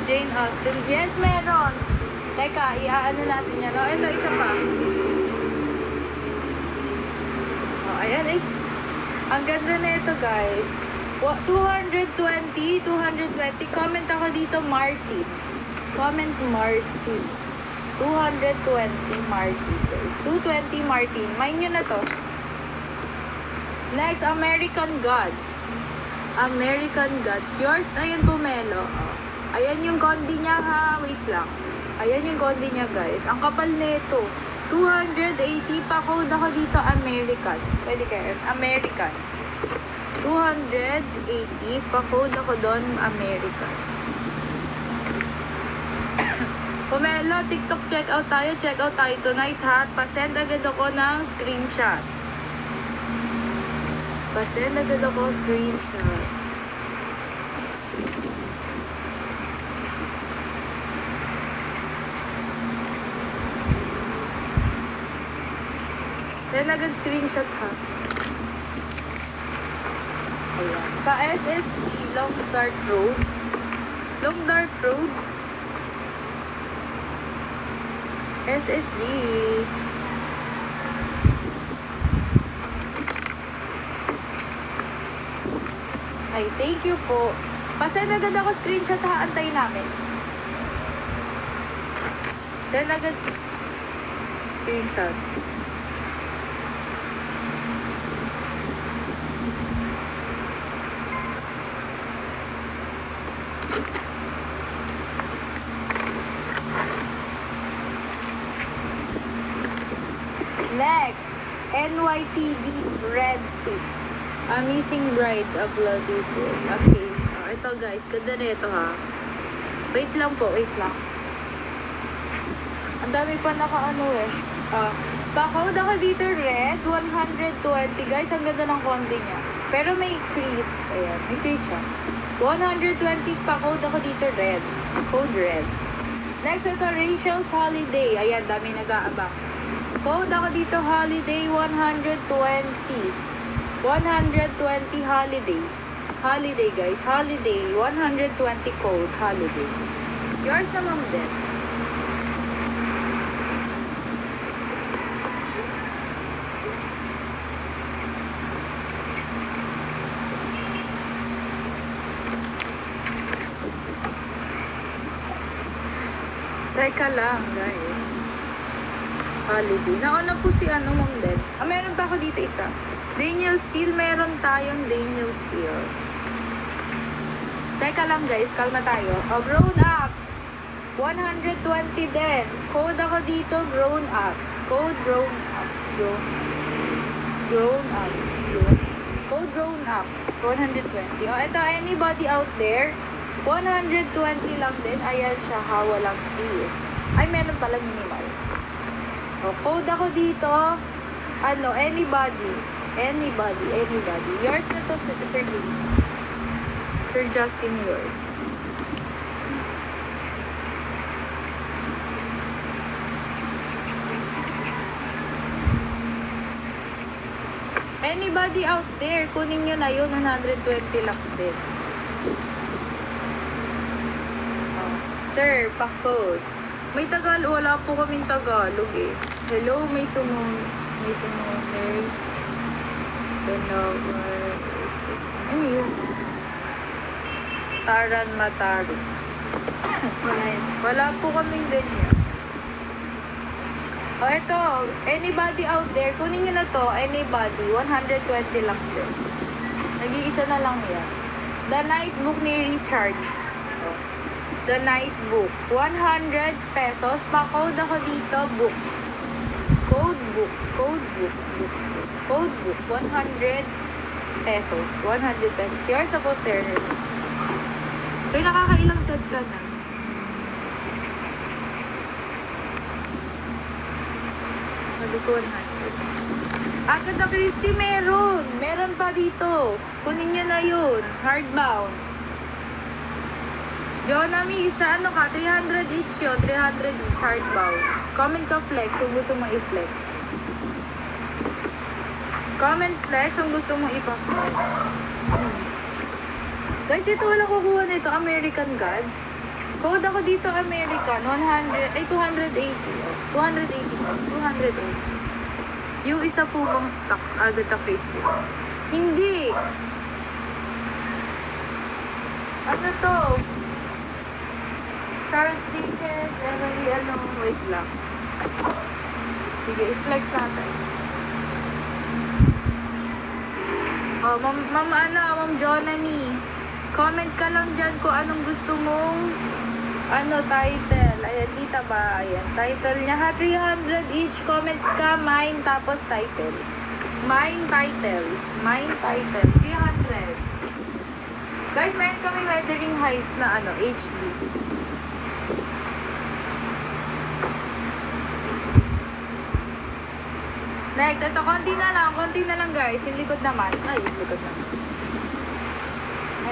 Jane Austen. Yes, meron. Teka, iaano natin yan. Oh, ito, isa pa. Oh, ayan eh. Ang ganda na ito, guys. 220. Comment ako dito, Martin. Comment Martin. 220 Martin, guys. 220 Martin. Mine nyo na to. Next, American Gods. American Gods. Yours na yun, Pomelo. Oh. Ayan yung gondi niya, ha. Wait lang. Ayan yung gondi niya, guys. Ang kapal nito. 280 pa code ako dito, American. Pwede kayo. American. 280 pa code ako doon, American. Pomelo, TikTok check out tayo. Check out tayo tonight, ha. Pasend agad ako ng screenshot. Pasend agad ako screenshot. Send agad screenshot ha. Ayan. Pa-SSD, Long Dart Road. Long Dart Road. SSD. Ay, thank you po. Pasend agad ako screenshot ha. Antayin namin. Send agad screenshot. Next, NYPD Red 6. A Missing Bride uploaded this. Okay, so ito guys, ganda na ito ha. Wait lang po, wait lang. Ang dami pa naka-ano eh. Pa-code ako dito red, 120. Guys, ang ganda ng konti niya. Pero may crease. Ayan, may crease siya. 120 pa-code ako dito red. Code red. Next, ito Rachel's Holiday. Ayan, dami nag-aabang. Code ako dito holiday 120. 120 holiday. Holiday guys, holiday. 120 code, holiday. Yours naman din. Teka lang guys. Holiday. Nauna po si Ma'am Den. Meron pa ako dito isa. Daniel Steele. Meron tayong Daniel Steele. Teka lang guys. Kalma tayo. Grown ups. 120 din. Code ako dito. Grown ups. Code grown ups. Grown ups. Code grown ups. 120. Ito. Anybody out there? 120 lang din. Ayan siya. Walang fees. Ay, meron pala minimal. Code ako dito. Anybody. Yours na to, Sir James. Sir Justin, yours. Anybody out there, kunin nyo na yun, 120 lang din. Sir, pa-code. May wala po kaming Tagalog eh. Hello, may sumuner. Ano yun? Taran Mataru. Wala po kaming ganyan. Ito. Anybody out there, kunin nyo na to. Anybody. 120 lang din. Nag-iisa na lang yan. The Night Book ni Richard. The Night Book. 100 pesos. Pa-code ako dito. Book. Code book. 100 pesos. 100 pesos. Yours ako, sir. Sir, nakakailang sets ka na? Sabi ko 100. Agatha Christie, meron. Meron pa dito. Kunin nyo na yun. Hardbound. Jonami, isa 300 each yun. 300 each hardbound. Comment ka flex kung gusto mong i-flex. Comment flex kung gusto mong ipa-flex. Guys, ito wala kukuha nito. American Gods. Code ako dito American. 280. 280 plus. 280. Yung isa po bang stock, Agatha Christie? Hindi. Ano to? Charles Dickens, Emily, wait lang. Sige, i-flex natin. Ma'am Jonami, comment ka lang dyan kung anong gusto mong title. Ayan, dita ba? Ayan, title niya ha, 300 each. Comment ka, mine, tapos title. Mine title. 300. Guys, meron kami Wuthering Heights na HD. Next, ito, konti na lang guys. Yung likod naman. Ay, yung likod naman.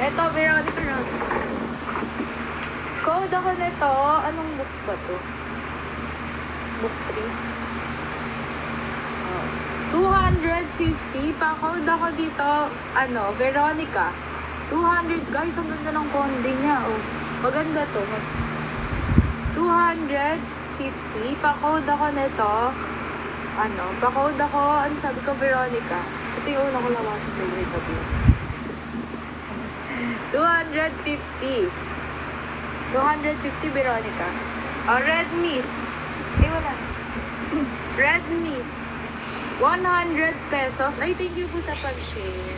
Ito, Veronica Rose. Code ako nito. Anong book ba to? Book 3. 250. Pa-code ako dito, Veronica. 200. Guys, ang ganda ng konde niya. Oh, maganda to. 250. Pa-code ako nito. Pa-code ako, sabi ko, Veronica. Ito yung una ko lawasan sa grade of yun. 250. 250, Veronica. Oh, Red Mist. Wala. Red Mist. 100 pesos. Ay, thank you po sa pag-share.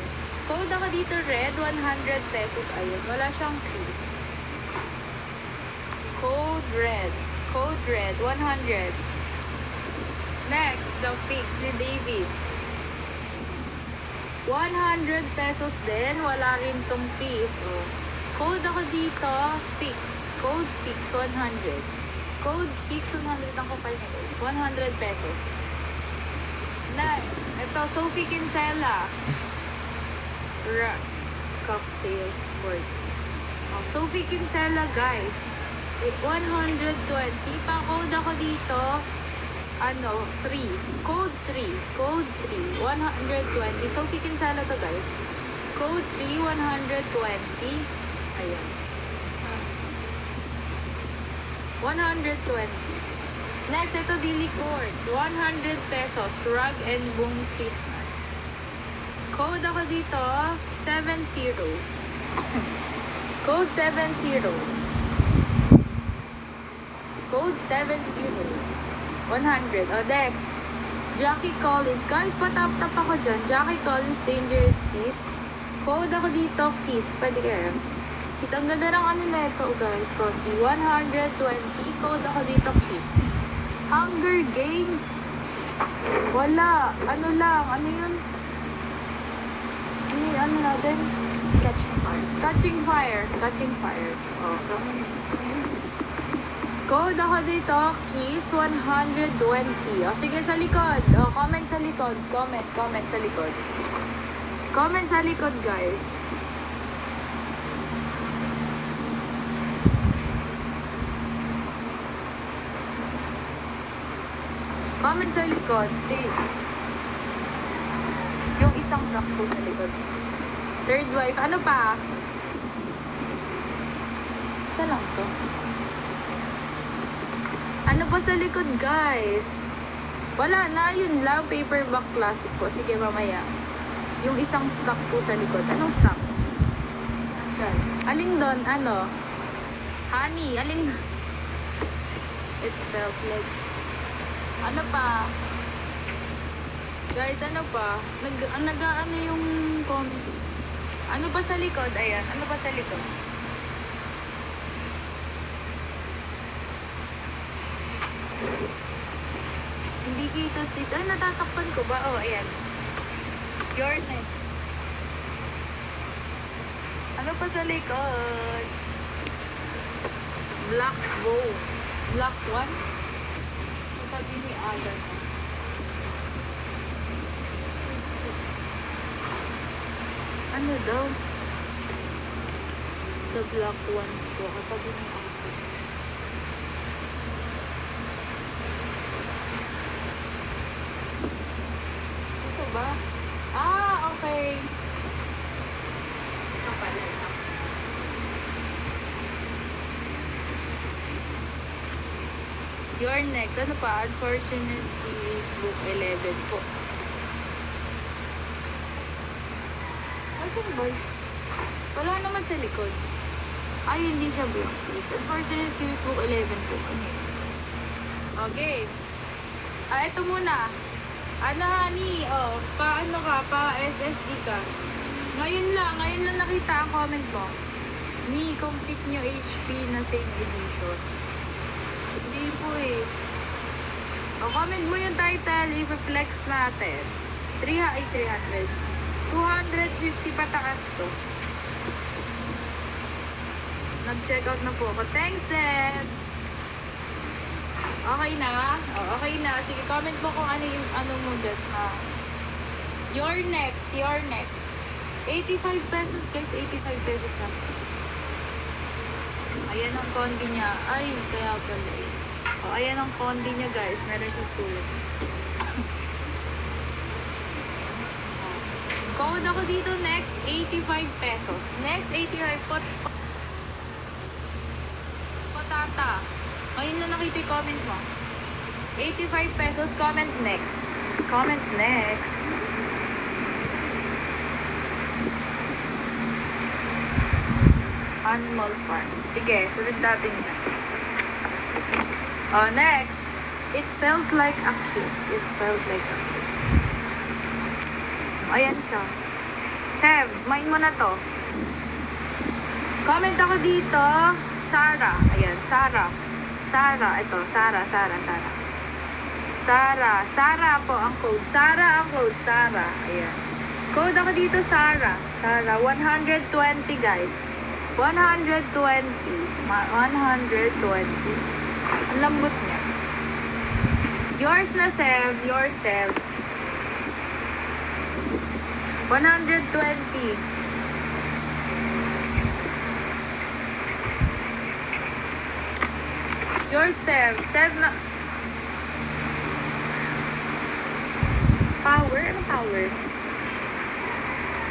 Code ako dito, Red. 100 pesos. Ayun. Wala siyang fees. Code Red. Code Red. 100. Next, the Fix ni David. 100 pesos din. Wala rin tong fees. Oh. Code ako dito, Fix. Code Fix 100. Code Fix 100 ang kapal niya guys. 100 pesos. Next, ito, Sophie Kinsella. Cocktails 40. Oh, Sophie Kinsella guys. 120. Pa-code ako dito. 3. Code 3. Code 3. 120. Sophie Kinsella to guys. Code 3, 120. Ayan. 120. Next, ito Dilicord. 100 pesos. Rug and Boom Christmas. Code ako dito, 70. Code 70. Code 70. 100. O, next. Jackie Collins. Guys, patap-tap ako dyan. Jackie Collins, Dangerous Kiss. Code ako dito, Kiss. Pwede kaya? Kiss. Ang ganda ng na ito, guys. Copy. 120. Code ako dito, Kiss. Hunger Games. Wala. Ano lang? Ano yun? Ano natin? Catching fire. Catching Fire. Catching Fire. Oh. Code ako dito, Kiss 120. O, sige sa likod. O, comment sa likod. Comment sa likod. Comment sa likod, guys. Comment sa likod. Yung isang rock po sa likod. Third wife. Ano pa? Isa lang to. Ano pa sa likod, guys? Wala na, yun lang. Paperback classic po. Sige, mamaya. Yung isang stock po sa likod. Anong stock? Diyan. Alin doon? Honey. Alin? It felt like... Ano pa? Guys, ano pa? Nag-ano yung comment? Ano pa sa likod? Ayan. Ano pa sa likod? Hindi kita sis. Ay, natatakpan ko ba? Oh, ayan. Your next. Ano pa sa likod? Black bones. Black ones? Ang tabi ni Alan. Ano daw? The black ones po. Ang tabi ni Alan. Ba? Okay. Ito pala isa. Your next. Ano pa? Unfortunate Series Book 11 po. Asan ba? Wala naman sa likod. Ay, hindi siya blank series. Unfortunate Series Book 11 po. Okay. Ito muna. Honey, paano ka? Pa-SSD ka. Ngayon lang nakita ang comment mo. Me, complete nyo HP na same edition. Hindi po eh. Comment mo yung title, i-flex natin. 300. 250 pataas to. Nag-check out na po ako. Thanks, Deb! Okay na? Okay na. Sige, comment mo kung ano yung mo dyan, ha? Your next. 85 pesos, guys. 85 pesos na. Ayan ang kondi niya. Ay, kaya pala eh. Ayan ang kondi niya, guys. Meron sa sulat. Code ako dito next 85 pesos. Next 85 patata. Ngayon lang nakita yung comment mo. 85 pesos, comment next. Comment next. Animal Farm. Sige, sunod natin yan. Oh, next. It felt like a kiss. It felt like a kiss. Ayan siya. Sev, mine mo na to. Comment ako dito. Sarah. Ayan, Sarah. Sarah. Ito, Sarah. Sarah po ang code. Sarah ang code. Sarah. Ayan. Code ako dito, Sarah. Sarah. 120, guys. 120. 120. Ang lambot niya. Yours na, Sev. Yours, Sev. 120. Yours, Sev. Sev na. Power? Ano power?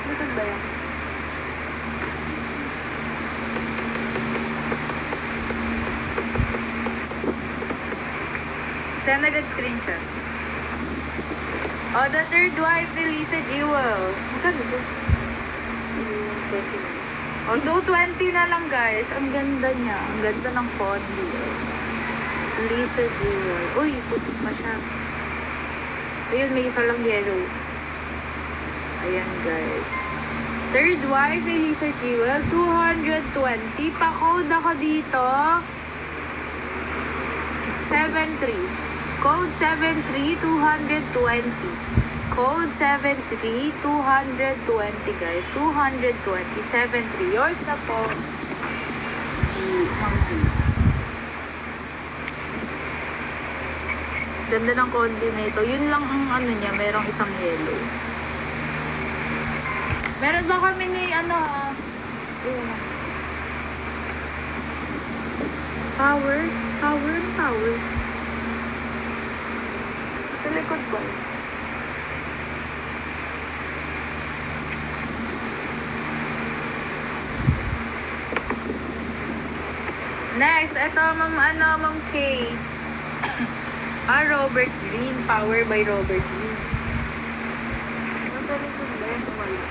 Ano ba yan? Send agad screenshot. Oh, the third wife ni Lisa Jewel. Magkano ba? Oh, 220 na lang, guys. Ang ganda niya. Ang ganda ng Condi. Lisa Jewel. Uy, puti pa siya. Ayun, may isa lang yellow. Ayan, guys. Third wife ni Lisa Jewel. 220. Pa-code ako dito. 73. Code 73, 220. Code 73, 220, guys. 220, 73. Yours na po. Monkey. Ganda ng Condi na ito. Yun lang ang ano niya, merong isang yellow. Meron ba kami ni ano ha? Power? Power? Sa likod ba? Next, ito Ma'am K. Robert Green. Power by Robert Green. Nasa likod ba yan? Wala.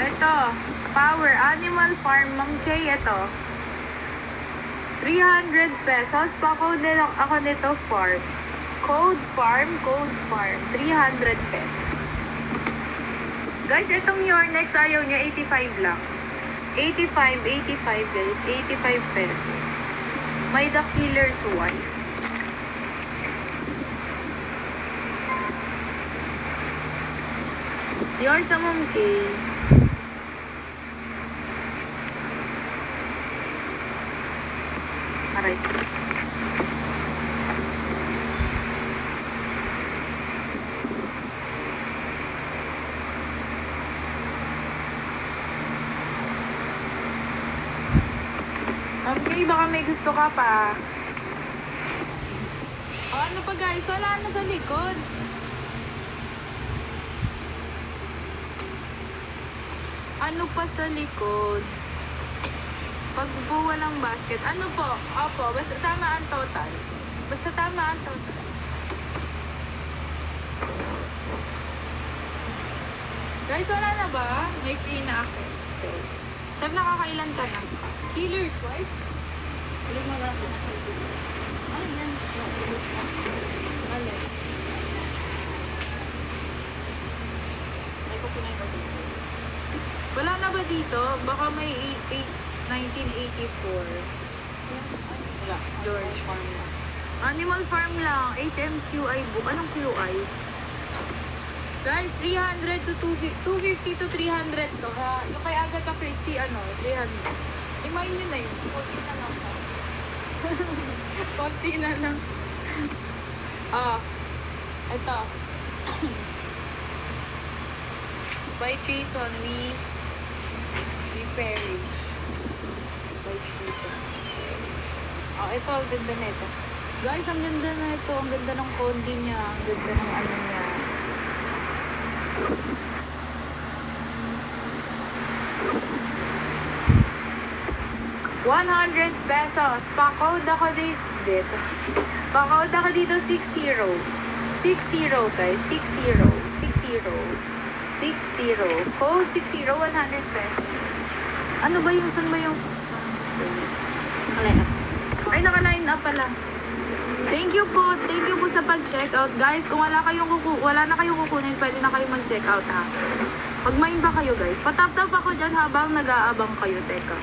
Ito. Power. Animal Farm. Ma'am K, ito. 300 pesos. Pa-code ako nito, farm. Code farm. 300 pesos. Guys, itong your next ayaw niya, 85 lang. 85 guys. 85 pesos. May The Killer's Wife. Yours na Ma'am K. Aray. Okay, baka may gusto ka pa. Ano pa guys? Wala na sa likod. Ano pa sa likod? Pag po walang basket. Ano po? Opo, basta tama ang total. Guys, wala na ba? May free na ako. Sab, nakakailan ka na? Killer's Wife? Ulit mo lang. Ano yan? Alin? May ko po na yung message. Wala na ba dito? Baka may 1984. Wala. George. Farm na. Animal Farm lang. HMQI book. Anong QI? Guys, 300 to 250 to 300 to ha. Yung kay Agatha Christie, 300. Imayin nyo na yun. 40 na lang po. Konti na lang. Ito. By Treason, we perish. By Treason. Ito, ang ganda na ito. Guys, ang ganda na ito. Ang ganda ng Condi niya. Ang ganda ng ano niya. pesos. Pa-code ako dito. Pa-code ako dito 60. 60 guys. 60. 60. 60. Code 60. 100 pesos. Ano ba yung, saan ba yung? Ay, naka-line up pala. Thank you po. Thank you po sa pag-check out. Guys, kung wala na kayong kukunin, pwede na kayo mag-check out ha. Pag-mine pa kayo guys. Patap-tap ako dyan habang nag-aabang kayo. Teka.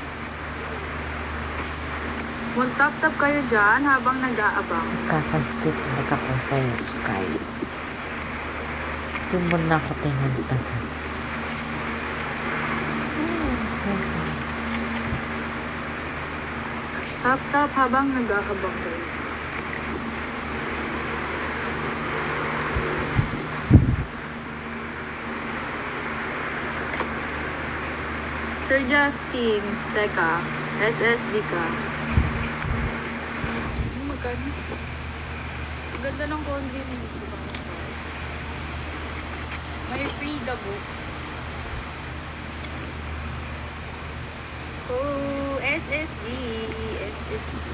Mag-tap-tap kayo dyan habang nag-aabang. Kakaskip na ako sa'yo, Sky. Hindi mo na ako tinantahan. Tap-tap habang nag-aabang guys. Sir Justin, teka, SSD ka. Magkano? Ang ganda ng condi nito. May free the books. Oh, SSD. SSD.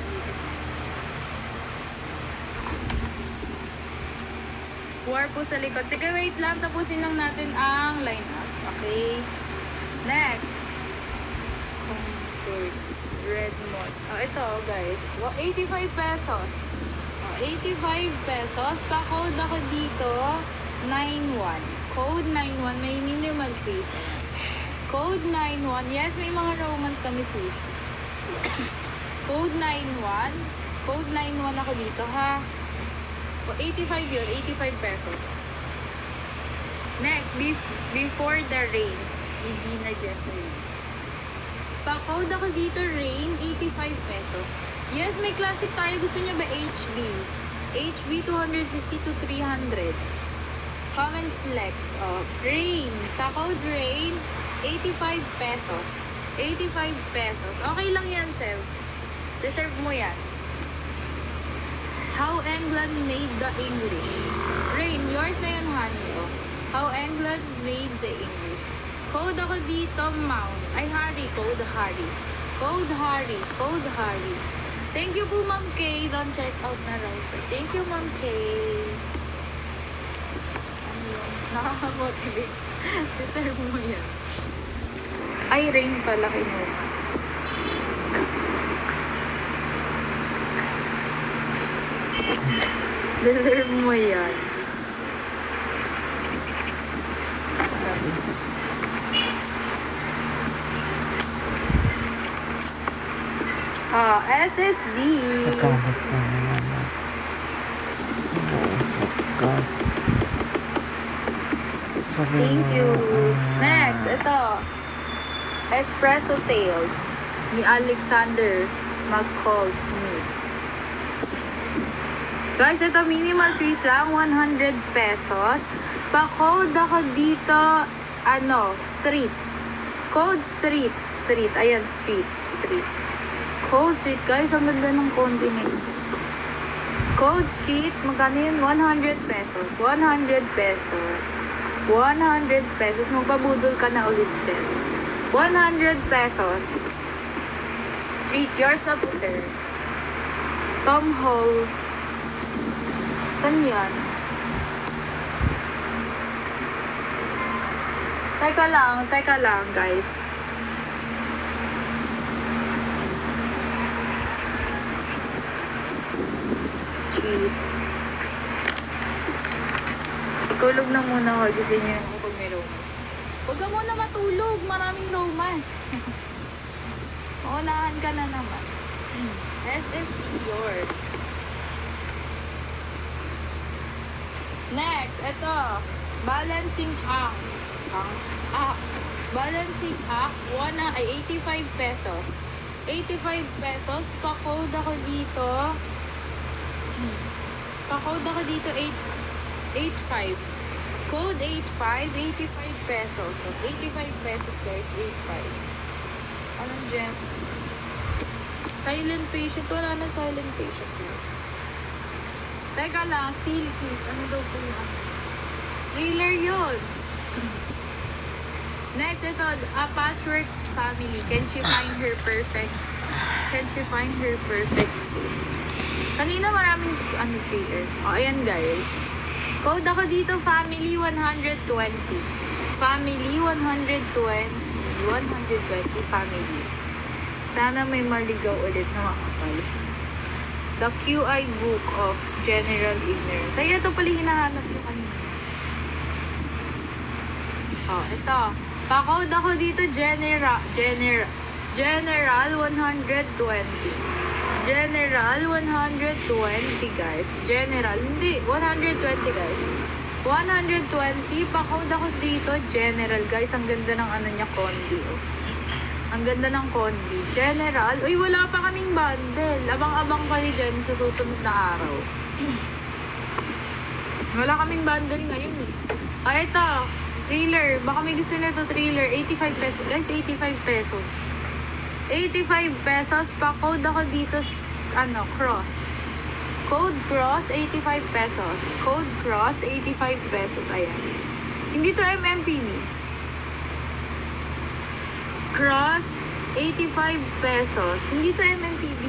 War po sa likod. Sige, wait lang. Tapusin lang natin ang lineup. Okay. Next. Comfort. Red mod. Oh, ito, guys. 85 pesos. 85 pesos. Pa-code ako dito. 91. Code 91. May minimal face. Code 91. Yes, may mga romance kami sushi. Code 91. Code 91 ako dito, ha? O, 85 yun. 85 pesos. Next, Before the Rains. Idina Jeffries. Pa-code ako dito, Rain. 85 pesos. Yes, may classic tayo. Gusto niya ba HB? HB 250 to 300. Comment flex. Oh, Rain. Pa-code Rain. 85 pesos. 85 pesos. Okay lang yan, Sev. Deserve mo yan. How England made the English. Rain, yours na yan, honey. Oh. How England made the English. Code ako dito, Mount. Ay, Harry. Code Harry. Code Harry. Code Harry. Thank you po, Ma'am Kay. Don't check out na raw, sir. Thank you, Ma'am Kay. Ano yun? Nakaka-motivate. Deserve mo yan. Ay, Rain pala kinuha. Deserve mo yan. Sabi. SSD. Nagkalat ka na naman. God. Thank you. Next, ito. Espresso Tales ni Alexander McCall Smith. Guys, ito minimal fees lang, 100 pesos. Pa-code ako dito, street. Code street. Street. Ayan, street. Code street. Guys, ang ganda ng konti nito. Code street, magkano yun? 100 pesos. 100 pesos. 100 pesos. Magpabudol ka na ulit dyan. 100 pesos. Street. Yours na po, sir. Tom Hall. Saan yan? Teka lang, guys. Street. Tulog na muna ako. Gusto niyo ako pag may romance. Huwag ka muna matulog. Maraming romance. Maunahan ka na naman. SSD yours. Next, ito. Balancing act. Balancing act. 85 pesos. 85 pesos. Pa-code ako dito. Pa-code ako dito 85. Code 85. 85 pesos. So, 85 pesos guys. 85. Anong gem? Silent patient. Wala na silent patient guys. Teka lang, steel keys. Ano daw po yun? Thriller yun. Next, ito, a patchwork family. Can she find her perfect fit? Kanina maraming trailer. O, ayan guys. Code ako dito, family 120. Family 120 family. Sana may maligaw ulit na makapal. The QI Book of General Ignorance. Ay, ito pala hinahanap ko kanina. Oh, ito. Pa-code ako dito, General 120. General 120, guys. General, hindi. 120, guys. 120, pa-code ako dito, General. Guys, ang ganda ng ano niya, Condi, oh. Ang ganda ng Condi. General, uy, wala pa kaming bundle. Abang-abang kayo dyan sa susunod na araw. Wala kaming bundle ngayon, eh. Ah, ito. Thriller. Baka may gusto nito, thriller. 85 pesos. Guys, 85 pesos. 85 pesos. Pa-code ako dito, cross. Code cross, 85 pesos. Code cross, 85 pesos. Ayan. Hindi to MMPB. Cross, 85 pesos. Hindi to MMPB.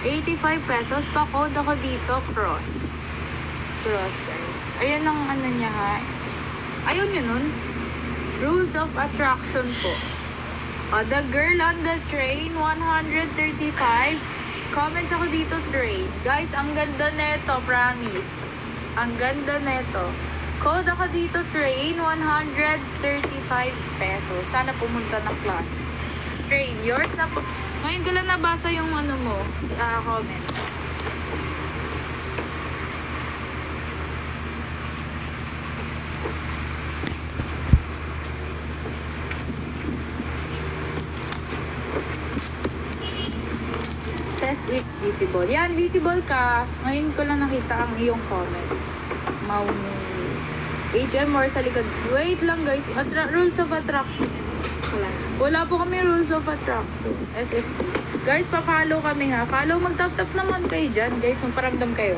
85 pesos. Pa-code ako dito, cross. Cross, guys. Ayan ang ano niya, ha. Ayaw nyo nun? Rules of attraction po. The girl on the train, 135. Comment ako dito, train. Guys, ang ganda neto, promise. Ang ganda neto. Code ako dito, train, 135 pesos. Sana pumunta ng class. Train, yours na po. Ngayon ko lang nabasa yung ano mo, comment. Test if visible. Yan, visible ka. Ngayon ko lang nakita ang iyong comment. Mauni. HM or sa likod. Wait lang guys. Rules of attraction. Wala po kami rules of attraction. SST. Guys, pa-follow kami ha. Follow, mag-tap-tap naman kayo dyan. Guys, magparamdam kayo.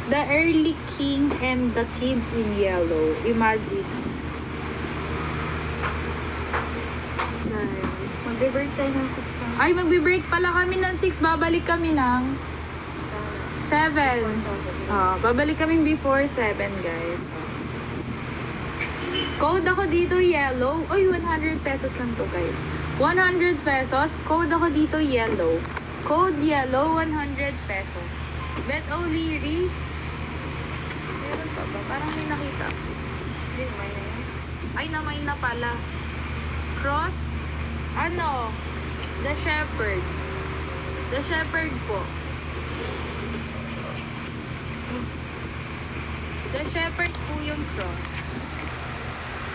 The early king and the kid in yellow. Imagine. Guys. Magbe-break tayo ng 6 Ay, magbe-break pala kami ng 6. Babalik kami ng 7. Babalik kami before 7, guys. Code ako dito, yellow. Uy, 100 pesos lang to, guys. 100 pesos. Code ako dito, yellow. Code yellow, 100 pesos. Bet O'Leary. Meron pa ba? Parang may nakita. Ay, namay na pala. Cross. The Shepherd. The Shepherd po. The Shepherd po yung cross.